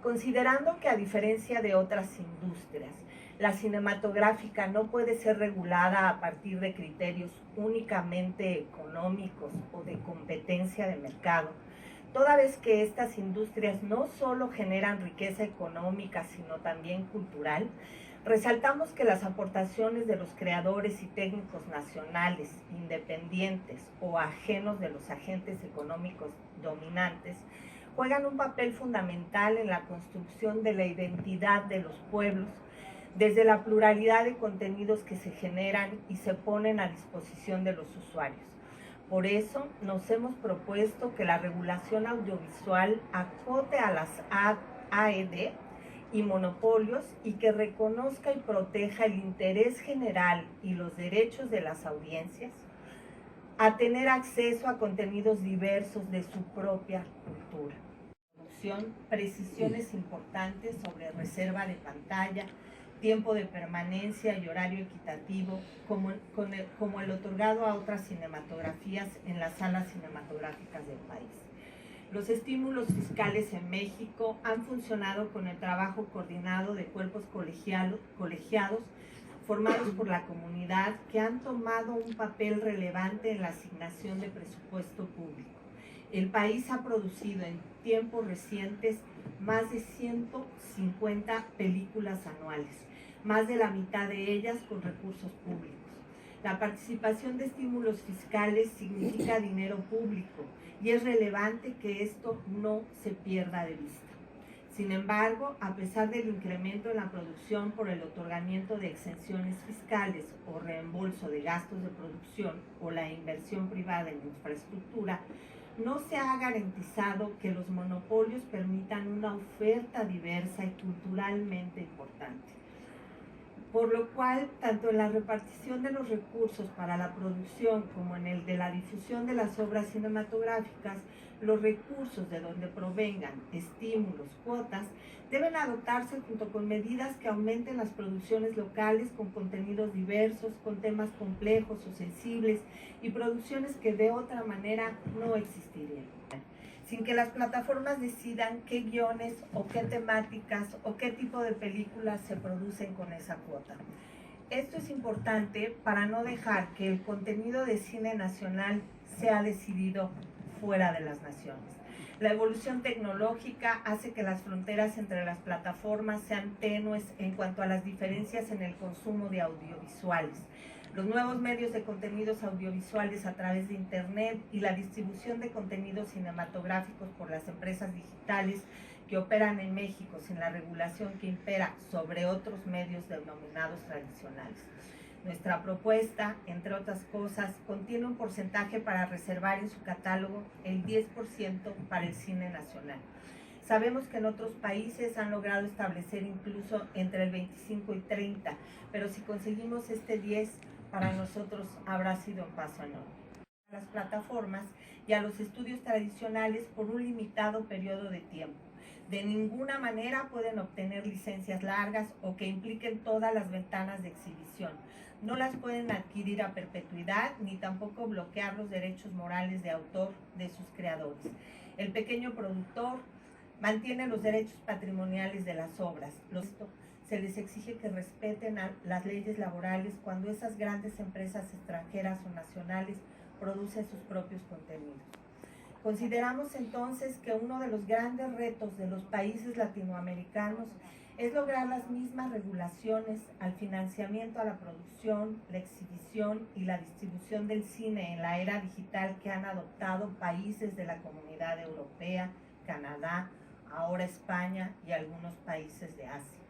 Considerando que a diferencia de otras industrias, la cinematográfica no puede ser regulada a partir de criterios únicamente económicos o de competencia de mercado, toda vez que estas industrias no solo generan riqueza económica, sino también cultural, resaltamos que las aportaciones de los creadores y técnicos nacionales, independientes o ajenos de los agentes económicos dominantes, juegan un papel fundamental en la construcción de la identidad de los pueblos, desde la pluralidad de contenidos que se generan y se ponen a disposición de los usuarios. Por eso nos hemos propuesto que la regulación audiovisual acote a las AED y monopolios y que reconozca y proteja el interés general y los derechos de las audiencias a tener acceso a contenidos diversos de su propia cultura. Precisiones importantes sobre reserva de pantalla, tiempo de permanencia y horario equitativo, como el otorgado a otras cinematografías en las salas cinematográficas del país. Los estímulos fiscales en México han funcionado con el trabajo coordinado de cuerpos colegiados formados por la comunidad que han tomado un papel relevante en la asignación de presupuesto público. El país ha producido en tiempos recientes más de 150 películas anuales, más de la mitad de ellas con recursos públicos. La participación de estímulos fiscales significa dinero público y es relevante que esto no se pierda de vista. Sin embargo, a pesar del incremento en la producción por el otorgamiento de exenciones fiscales o reembolso de gastos de producción o la inversión privada en infraestructura, no se ha garantizado que los monopolios permitan una oferta diversa y culturalmente importante. Por lo cual, tanto en la repartición de los recursos para la producción como en el de la difusión de las obras cinematográficas, los recursos de donde provengan estímulos, cuotas, deben adoptarse junto con medidas que aumenten las producciones locales con contenidos diversos, con temas complejos o sensibles y producciones que de otra manera no existirían, sin que las plataformas decidan qué guiones o qué temáticas o qué tipo de películas se producen con esa cuota. Esto es importante para no dejar que el contenido de cine nacional sea decidido fuera de las naciones. La evolución tecnológica hace que las fronteras entre las plataformas sean tenues en cuanto a las diferencias en el consumo de audiovisuales. Los nuevos medios de contenidos audiovisuales a través de Internet y la distribución de contenidos cinematográficos por las empresas digitales que operan en México sin la regulación que impera sobre otros medios denominados tradicionales. Nuestra propuesta, entre otras cosas, contiene un porcentaje para reservar en su catálogo el 10% para el cine nacional. Sabemos que en otros países han logrado establecer incluso entre el 25 y 30, pero si conseguimos este 10, para nosotros habrá sido un paso enorme. A las plataformas y a los estudios tradicionales por un limitado periodo de tiempo. De ninguna manera pueden obtener licencias largas o que impliquen todas las ventanas de exhibición. No las pueden adquirir a perpetuidad ni tampoco bloquear los derechos morales de autor de sus creadores. El pequeño productor mantiene los derechos patrimoniales de las obras. Se les exige que respeten las leyes laborales cuando esas grandes empresas extranjeras o nacionales producen sus propios contenidos. Consideramos entonces que uno de los grandes retos de los países latinoamericanos es lograr las mismas regulaciones al financiamiento a la producción, la exhibición y la distribución del cine en la era digital que han adoptado países de la Comunidad Europea, Canadá, ahora España y algunos países de Asia.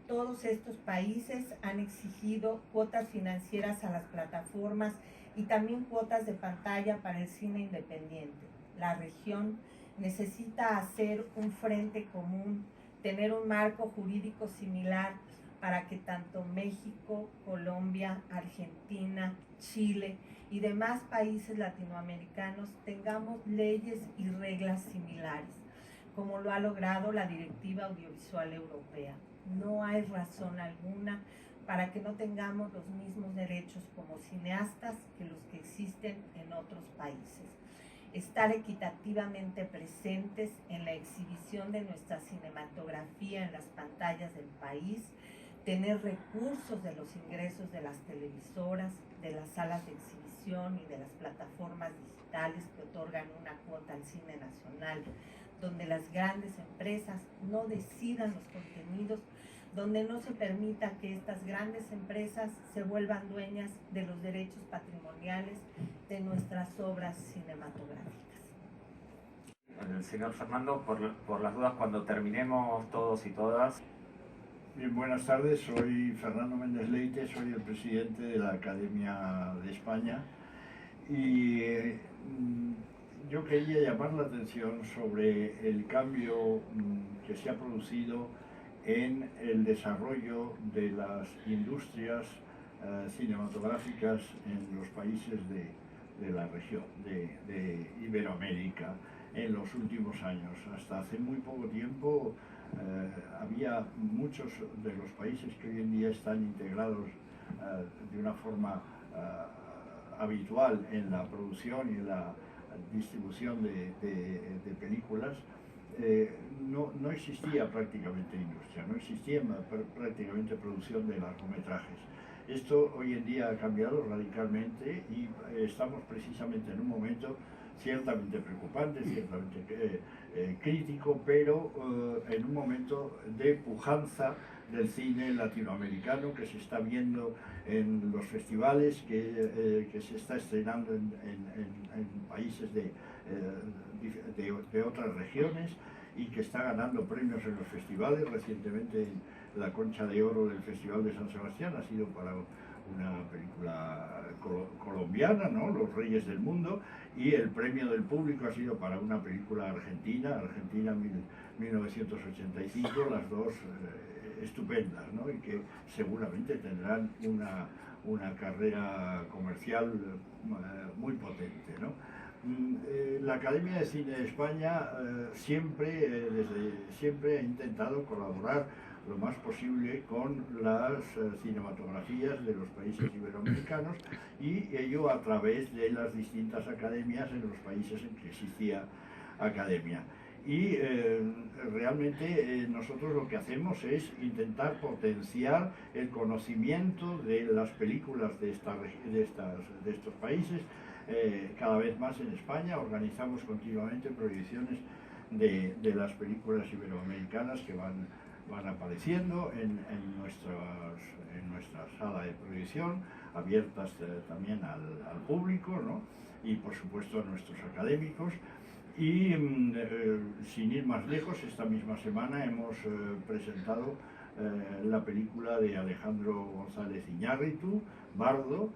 Todos estos países han exigido cuotas financieras a las plataformas y también cuotas de pantalla para el cine independiente. La región necesita hacer un frente común, tener un marco jurídico similar, para que tanto México, Colombia, Argentina, Chile y demás países latinoamericanos tengamos leyes y reglas similares, como lo ha logrado la Directiva Audiovisual Europea. No hay razón alguna para que no tengamos los mismos derechos como cineastas que los que existen en otros países. Estar equitativamente presentes en la exhibición de nuestra cinematografía en las pantallas del país, tener recursos de los ingresos de las televisoras, de las salas de exhibición y de las plataformas digitales que otorgan una cuota al cine nacional, donde las grandes empresas no decidan los contenidos, donde no se permita que estas grandes empresas se vuelvan dueñas de los derechos patrimoniales de nuestras obras cinematográficas. El señor Fernando, por las dudas, cuando terminemos todos y todas. Bien, buenas tardes, soy Fernando Méndez Leite, soy el presidente de la Academia de España y yo quería llamar la atención sobre el cambio que se ha producido en el desarrollo de las industrias cinematográficas en los países de la región, de Iberoamérica, en los últimos años. Hasta hace muy poco tiempo había muchos de los países que hoy en día están integrados de una forma habitual en la producción y en la distribución de películas. No existía prácticamente industria, no existía prácticamente producción de largometrajes. Esto hoy en día ha cambiado radicalmente y estamos precisamente en un momento ciertamente preocupante, ciertamente crítico, pero en un momento de pujanza del cine latinoamericano que se está viendo en los festivales, que se está estrenando en países de otras regiones y que está ganando premios en los festivales. Recientemente la Concha de Oro del Festival de San Sebastián ha sido para una película colombiana, ¿no? Los Reyes del Mundo, y el premio del público ha sido para una película argentina 1985, las dos estupendas, ¿no? Y que seguramente tendrán una carrera comercial muy potente, ¿no? La Academia de Cine de España desde siempre ha intentado colaborar lo más posible con las cinematografías de los países iberoamericanos, y ello a través de las distintas academias en los países en que existía academia. Y realmente nosotros lo que hacemos es intentar potenciar el conocimiento de las películas de estos países. Cada vez más en España organizamos continuamente proyecciones de las películas iberoamericanas que van apareciendo en nuestra sala de proyección, abiertas también al público, ¿no? Y por supuesto a nuestros académicos. Y sin ir más lejos, esta misma semana hemos presentado la película de Alejandro González Iñárritu, Bardo,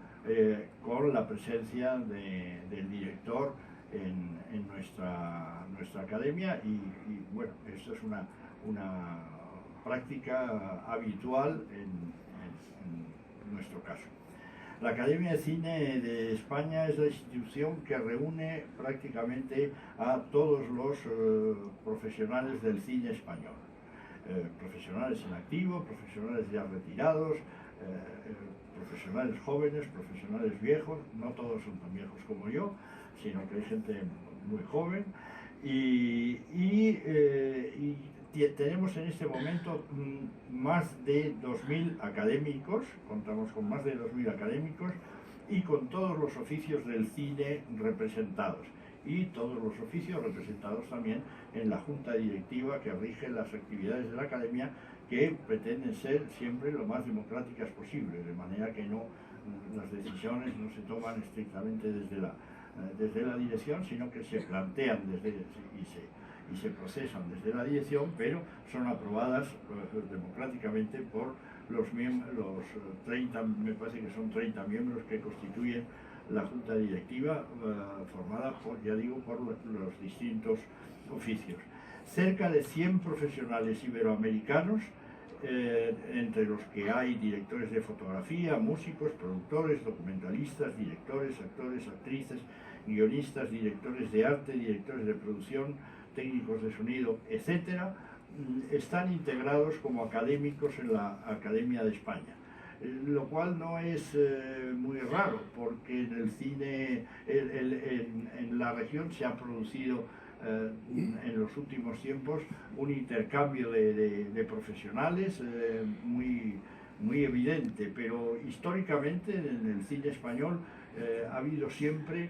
con la presencia del director en nuestra academia, y bueno, esto es una práctica habitual en nuestro caso. La Academia de Cine de España es la institución que reúne prácticamente a todos los profesionales del cine español. Profesionales en activo, profesionales ya retirados, profesionales jóvenes, profesionales viejos. No todos son tan viejos como yo, sino que hay gente muy joven. Y tenemos en este momento más de 2.000 académicos, contamos con más de 2.000 académicos, y con todos los oficios del cine representados, y todos los oficios representados también en la junta directiva que rige las actividades de la academia, que pretenden ser siempre lo más democráticas posible, de manera que las decisiones no se toman estrictamente desde la dirección, sino que se plantean y se procesan desde la dirección, pero son aprobadas democráticamente por los 30, me parece que son 30 miembros que constituyen la junta directiva, formada por los distintos oficios. Cerca de 100 profesionales iberoamericanos entre los que hay directores de fotografía, músicos, productores, documentalistas, directores, actores, actrices, guionistas, directores de arte, directores de producción, técnicos de sonido, etcétera, están integrados como académicos en la Academia de España. Lo cual no es muy raro, porque en el cine, en la región se ha producido en los últimos tiempos un intercambio de profesionales muy evidente, pero históricamente en el cine español ha habido siempre,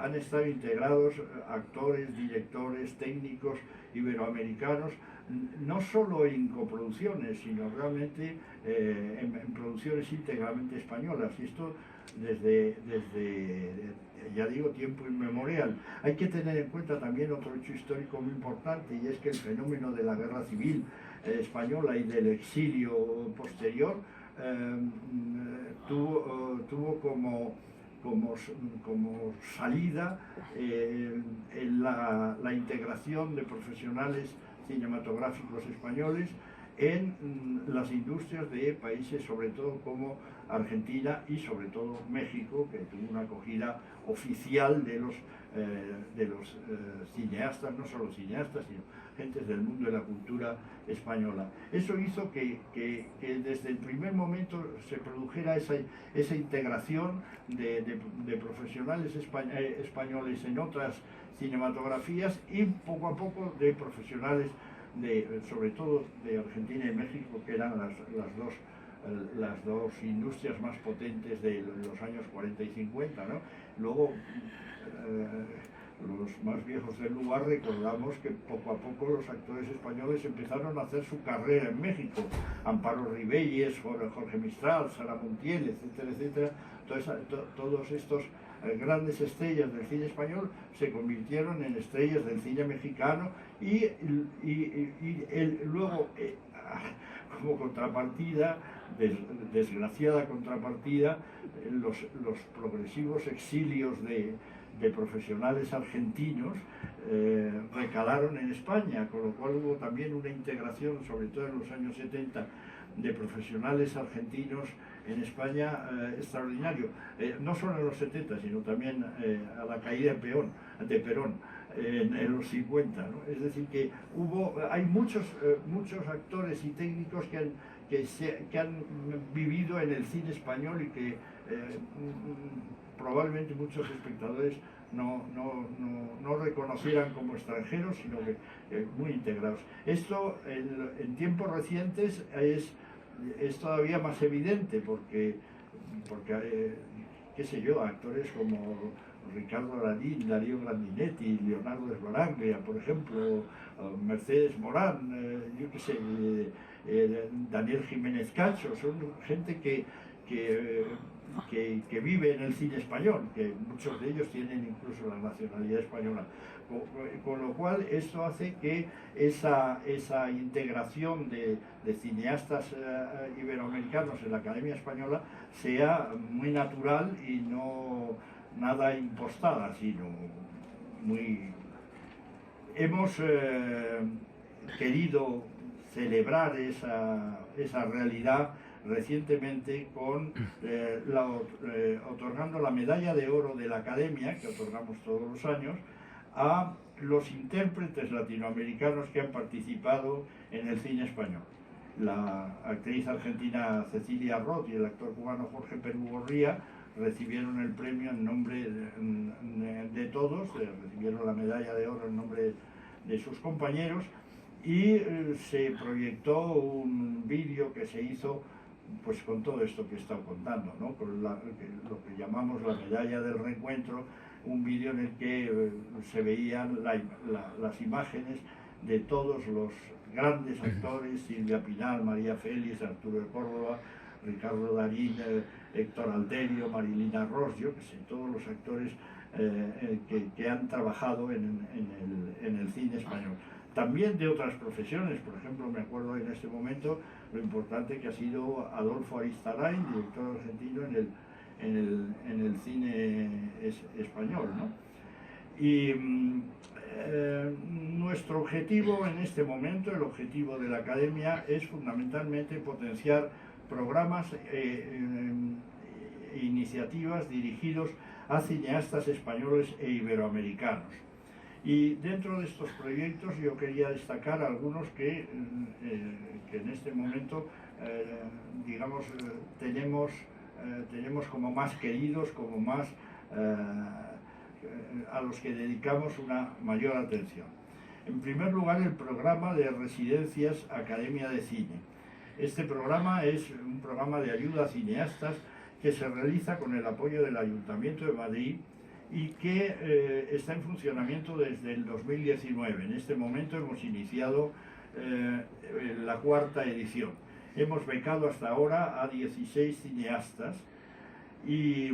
han estado integrados actores, directores, técnicos iberoamericanos, no solo en coproducciones, sino realmente en producciones íntegramente españolas, y esto desde, ya digo, tiempo inmemorial. Hay que tener en cuenta también otro hecho histórico muy importante, y es que el fenómeno de la guerra civil española y del exilio posterior tuvo como salida la integración de profesionales cinematográficos españoles en las industrias de países sobre todo como Argentina y sobre todo México, que tuvo una acogida oficial de los cineastas, no solo cineastas, sino gentes del mundo de la cultura española. Eso hizo que desde el primer momento se produjera esa integración de profesionales españoles en otras cinematografías y poco a poco de profesionales sobre todo de Argentina y México, que eran las dos industrias más potentes de los años 40 y 50, ¿no? Luego los más viejos del lugar recordamos que poco a poco los actores españoles empezaron a hacer su carrera en México. Amparo Ribelles, Jorge Mistral, Sara Montiel, etcétera, etcétera. Todos estos grandes estrellas del cine español se convirtieron en estrellas del cine mexicano y luego, como contrapartida, desgraciada contrapartida, los progresivos exilios de profesionales argentinos recalaron en España, con lo cual hubo también una integración, sobre todo en los años 70, de profesionales argentinos en España extraordinario, no solo en los 70, sino también a la caída de Perón en los 50, ¿no? Es decir, que hay muchos actores y técnicos que han vivido en el cine español y que probablemente muchos espectadores no reconocieran como extranjeros, sino que muy integrados. Esto en tiempos recientes es todavía más evidente porque qué sé yo, actores como Ricardo Darín, Darío Grandinetti, Leonardo Sbaraglia, por ejemplo, Mercedes Morán, yo qué sé, Daniel Jiménez Cacho, son gente que vive en el cine español, que muchos de ellos tienen incluso la nacionalidad española. Con lo cual esto hace que esa integración de cineastas iberoamericanos en la Academia Española sea muy natural y no nada impostada, sino muy... Hemos querido celebrar esa realidad recientemente otorgando la medalla de oro de la Academia, que otorgamos todos los años, a los intérpretes latinoamericanos que han participado en el cine español. La actriz argentina Cecilia Roth y el actor cubano Jorge Perú Gorría recibieron el premio en nombre de todos, recibieron la medalla de oro en nombre de sus compañeros, y se proyectó un vídeo que se hizo pues con todo esto que he estado contando, ¿no? Con lo que llamamos la medalla del reencuentro, un vídeo en el que se veían las imágenes de todos los grandes actores, Silvia Pinal, María Félix, Arturo de Córdoba, Ricardo Darín, Héctor Alterio, Marilina Ross, yo que sé, todos los actores que han trabajado en el cine español. También de otras profesiones, por ejemplo, me acuerdo en este momento lo importante que ha sido Adolfo Aristarain, director argentino en el cine español, ¿no? Y Nuestro objetivo en este momento, el objetivo de la Academia, es fundamentalmente potenciar programas e iniciativas dirigidos a cineastas españoles e iberoamericanos. Y dentro de estos proyectos yo quería destacar algunos que en este momento digamos tenemos como más queridos, como más a los que dedicamos una mayor atención. En primer lugar, el programa de residencias Academia de Cine. Este programa es un programa de ayuda a cineastas que se realiza con el apoyo del Ayuntamiento de Madrid y que está en funcionamiento desde el 2019. En este momento hemos iniciado la 4ª edición. Hemos becado hasta ahora a 16 cineastas y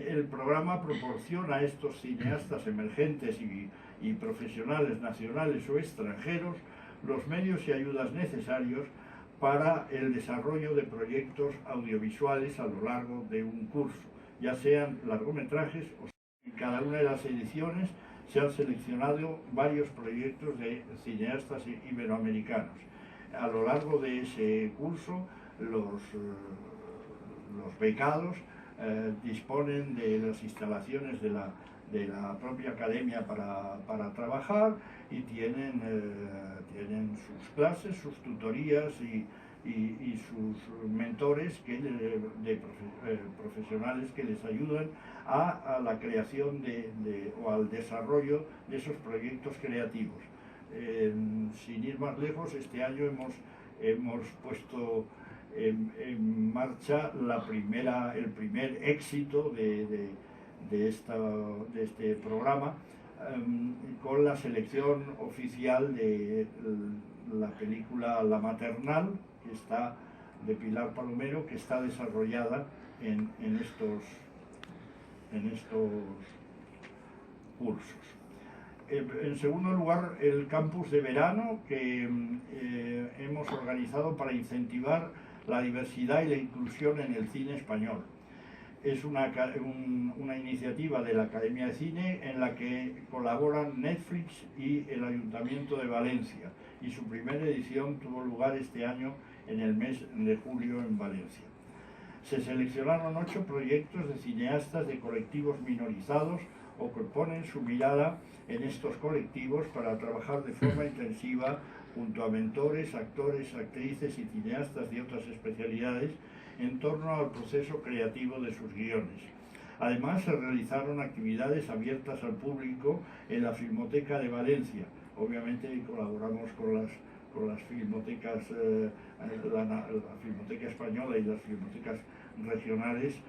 el programa proporciona a estos cineastas emergentes y profesionales nacionales o extranjeros los medios y ayudas necesarios para el desarrollo de proyectos audiovisuales a lo largo de un curso, ya sean largometrajes o en cada una de las ediciones se han seleccionado varios proyectos de cineastas iberoamericanos. A lo largo de ese curso, los becados disponen de las instalaciones de la propia academia para trabajar y tienen sus clases, sus tutorías y sus mentores profesionales que les ayudan a la creación o al desarrollo de esos proyectos creativos. Sin ir más lejos, este año hemos puesto en marcha el primer éxito de este programa con la selección oficial de la película La Maternal, que está de Pilar Palomero, que está desarrollada en estos cursos. En segundo lugar, el campus de verano que hemos organizado para incentivar la diversidad y la inclusión en el cine español. Es una iniciativa de la Academia de Cine en la que colaboran Netflix y el Ayuntamiento de Valencia, y su primera edición tuvo lugar este año en el mes de julio en Valencia. Se seleccionaron 8 proyectos de cineastas de colectivos minorizados o que ponen su mirada en estos colectivos para trabajar de forma intensiva junto a mentores, actores, actrices y cineastas de otras especialidades en torno al proceso creativo de sus guiones. Además, se realizaron actividades abiertas al público en la Filmoteca de Valencia. Obviamente colaboramos con las filmotecas, la Filmoteca Española y las filmotecas regionales,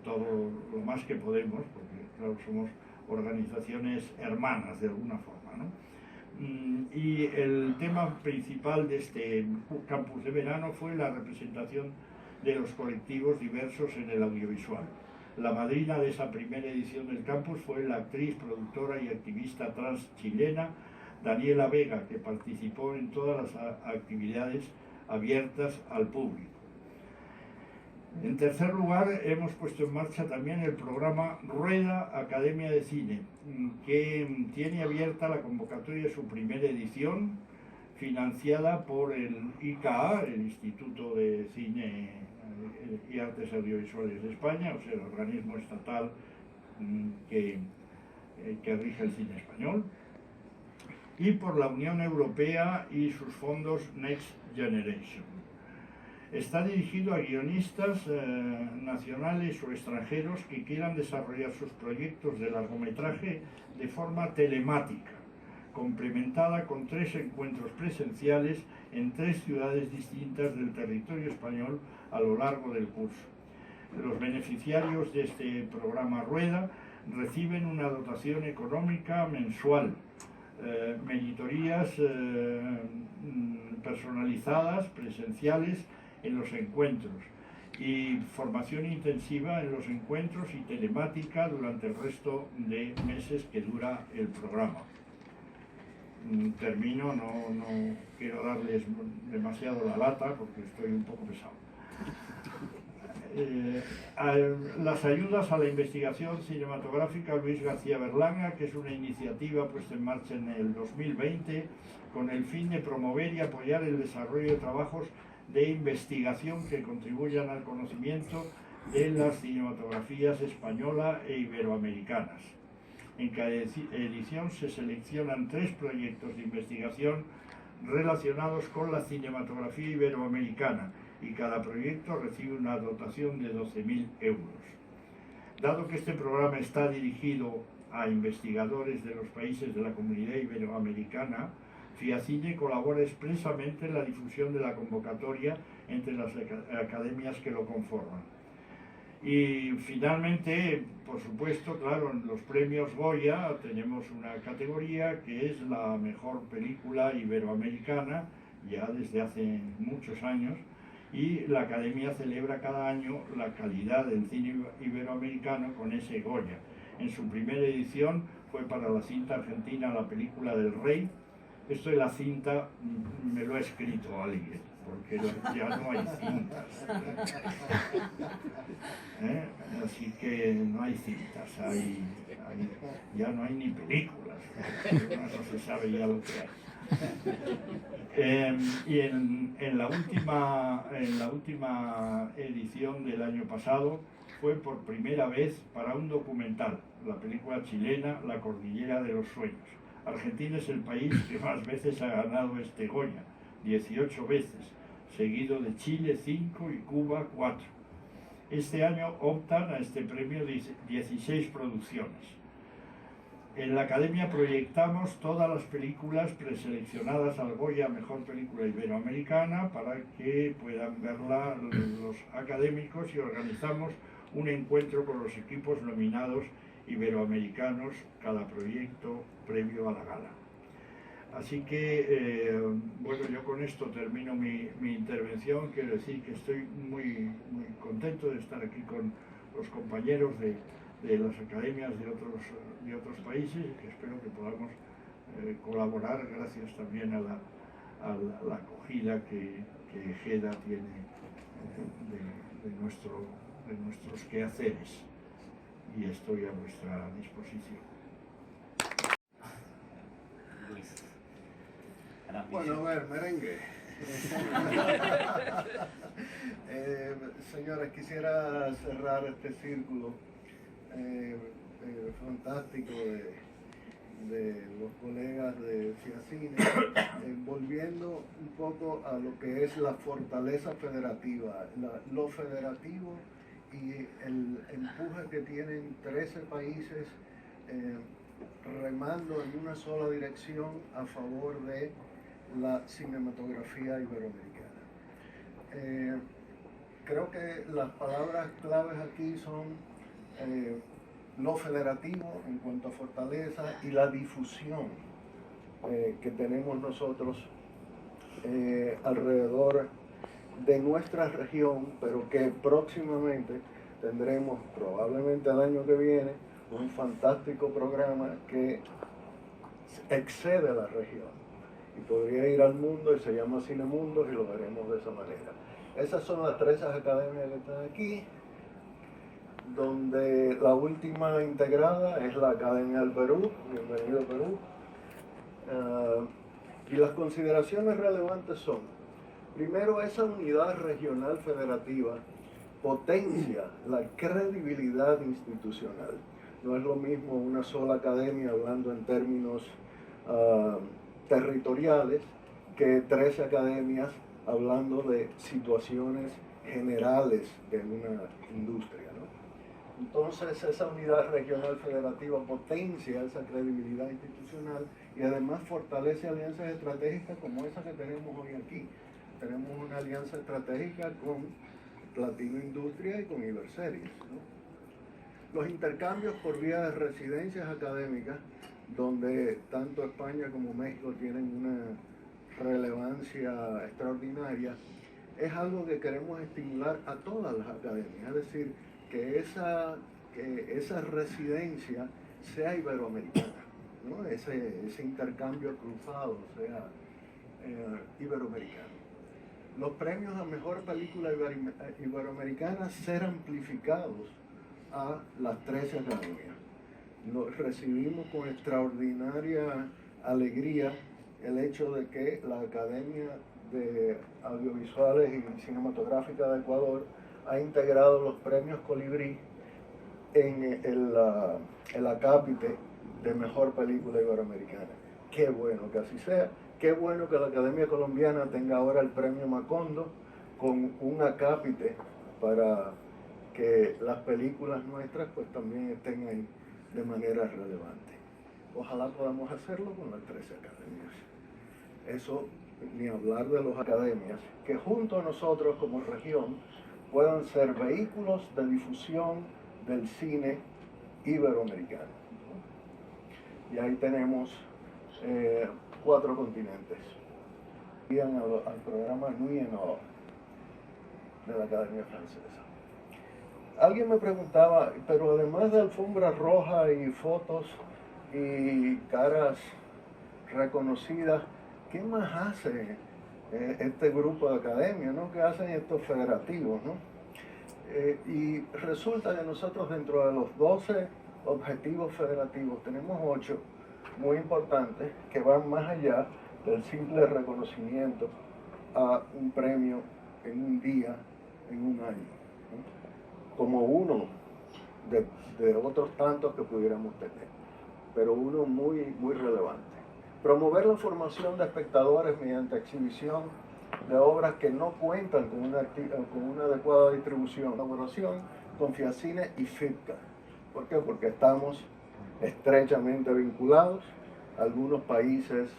todo lo más que podemos, porque claro, somos organizaciones hermanas de alguna forma, ¿no? Y el tema principal de este campus de verano fue la representación de los colectivos diversos en el audiovisual. La madrina de esa primera edición del campus fue la actriz, productora y activista trans chilena Daniela Vega, que participó en todas las actividades abiertas al público. En tercer lugar, hemos puesto en marcha también el programa Rueda Academia de Cine, que tiene abierta la convocatoria de su primera edición, financiada por el ICA, el Instituto de Cine y Artes Audiovisuales de España, o sea, el organismo estatal que rige el cine español, y por la Unión Europea y sus fondos Next Generation. Está dirigido a guionistas nacionales o extranjeros que quieran desarrollar sus proyectos de largometraje de forma telemática, complementada con 3 encuentros presenciales en 3 ciudades distintas del territorio español a lo largo del curso. Los beneficiarios de este programa Rueda reciben una dotación económica mensual, monitorías personalizadas, presenciales en los encuentros, y formación intensiva en los encuentros y telemática durante el resto de meses que dura el programa. Termino, no quiero darles demasiado la lata porque estoy un poco pesado. las ayudas a la investigación cinematográfica Luis García Berlanga, que es una iniciativa puesta en marcha en el 2020 con el fin de promover y apoyar el desarrollo de trabajos de investigación que contribuyan al conocimiento de las cinematografías española e iberoamericanas. En cada edición se seleccionan 3 proyectos de investigación relacionados con la cinematografía iberoamericana y cada proyecto recibe una dotación de 12.000 euros. Dado que este programa está dirigido a investigadores de los países de la Comunidad Iberoamericana, FIACINE colabora expresamente en la difusión de la convocatoria entre las academias que lo conforman. Y finalmente, por supuesto, claro, en los premios Goya tenemos una categoría que es la mejor película iberoamericana, ya desde hace muchos años, y la Academia celebra cada año la calidad del cine iberoamericano con ese Goya. En su primera edición fue para la cinta argentina La película del rey. Esto de la cinta me lo ha escrito alguien, porque ya no hay cintas. Así que no hay cintas, ya no hay ni películas, no se sabe ya lo que hay. Y en la última edición del año pasado fue por primera vez para un documental, la película chilena La cordillera de los sueños. Argentina es el país que más veces ha ganado este Goya, 18 veces, seguido de Chile 5 y Cuba 4. Este año optan a este premio 16 producciones. En la Academia proyectamos todas las películas preseleccionadas al Goya Mejor Película Iberoamericana para que puedan verla los académicos, y organizamos un encuentro con los equipos nominados iberoamericanos, cada proyecto previo a la gala. Así que, bueno, yo con esto termino mi intervención. Quiero decir que estoy muy contento de estar aquí con los compañeros de las academias de otros países, y que espero que podamos colaborar, gracias también a la acogida que EGEDA tiene de nuestros quehaceres, y estoy a vuestra disposición. Bueno, a ver, merengue. Señores, quisiera cerrar este círculo fantástico de los colegas de FIACINE, volviendo un poco a lo que es la fortaleza federativa, lo federativo y el empuje que tienen 13 países remando en una sola dirección a favor de la cinematografía iberoamericana. Creo que las palabras claves aquí son lo federativo en cuanto a fortaleza y la difusión que tenemos nosotros alrededor de nuestra región, pero que próximamente tendremos, probablemente el año que viene, un fantástico programa que excede a la región y podría ir al mundo, y se llama Cinemundo, y lo veremos de esa manera. Esas son las 3 academias que están aquí, donde la última integrada es la Academia del Perú. Bienvenido Perú. Y las consideraciones relevantes son: primero, esa unidad regional federativa potencia la credibilidad institucional. No es lo mismo una sola academia hablando en términos territoriales que 13 academias hablando de situaciones generales de una industria, ¿no? Entonces, esa unidad regional federativa potencia esa credibilidad institucional y además fortalece alianzas estratégicas como esa que tenemos hoy aquí. Tenemos una alianza estratégica con Latino Industria y con Iberseries, ¿no? Los intercambios por vía de residencias académicas, donde tanto España como México tienen una relevancia extraordinaria, es algo que queremos estimular a todas las academias, es decir, que esa residencia sea iberoamericana, ¿no? Ese intercambio cruzado sea iberoamericano. los premios a mejor película iberoamericana ser amplificados a las 13 academias. Recibimos con extraordinaria alegría el hecho de que la Academia de Audiovisuales y Cinematográficas de Ecuador ha integrado los premios Colibrí en el acápite de mejor película iberoamericana. Qué bueno que así sea, qué bueno que la Academia Colombiana tenga ahora el premio Macondo con un acápite para que las películas nuestras pues también estén ahí de manera relevante. Ojalá podamos hacerlo con las 13 academias. Eso, ni hablar de las academias, que junto a nosotros como región puedan ser vehículos de difusión del cine iberoamericano. Y ahí tenemos 4 continentes. Iban al programa Nuit et Nord de la Academia Francesa. Alguien me preguntaba, pero además de alfombra roja y fotos y caras reconocidas, ¿qué más hace este grupo de academias, ¿no? ¿Qué hacen estos federativos, ¿no? Y resulta que nosotros dentro de los 12 objetivos federativos tenemos 8 muy importantes que van más allá del simple reconocimiento a un premio en un día, en un año, ¿no? Como uno de otros tantos que pudiéramos tener, pero uno muy relevante. Promover la formación de espectadores mediante exhibición de obras que no cuentan con una adecuada distribución, colaboración con Fiacine y FIPCA. ¿Por qué? Porque estamos estrechamente vinculados. Algunos países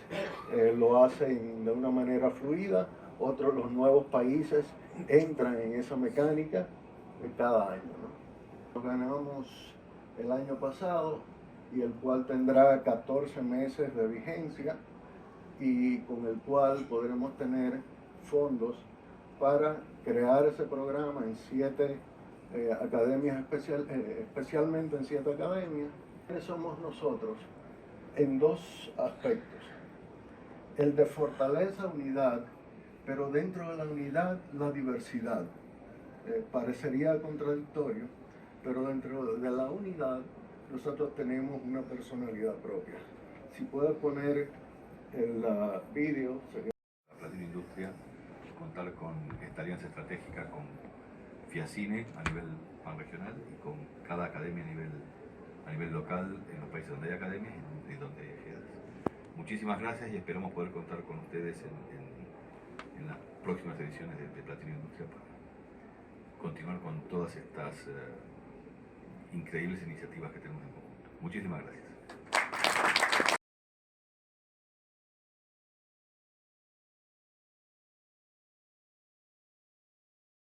lo hacen de una manera fluida, otros, los nuevos países, entran en esa mecánica cada año, ¿no? Lo ganamos el año pasado y el cual tendrá 14 meses de vigencia y con el cual podremos tener fondos para crear ese programa en 7 academias, especialmente en 7 academias. Somos nosotros en 2 aspectos: el de fortaleza, unidad, pero dentro de la unidad, la diversidad. Parecería contradictorio, pero dentro de la unidad nosotros tenemos una personalidad propia. Si puedes poner el vídeo, sería... Platino Industria, contar con esta alianza estratégica con Fiacine a nivel panregional y con cada academia a nivel local en los países donde hay academias y donde hay FEDAS. Muchísimas gracias y esperamos poder contar con ustedes en las próximas ediciones de Platino Industria para continuar con todas estas increíbles iniciativas que tenemos en conjunto. Muchísimas gracias.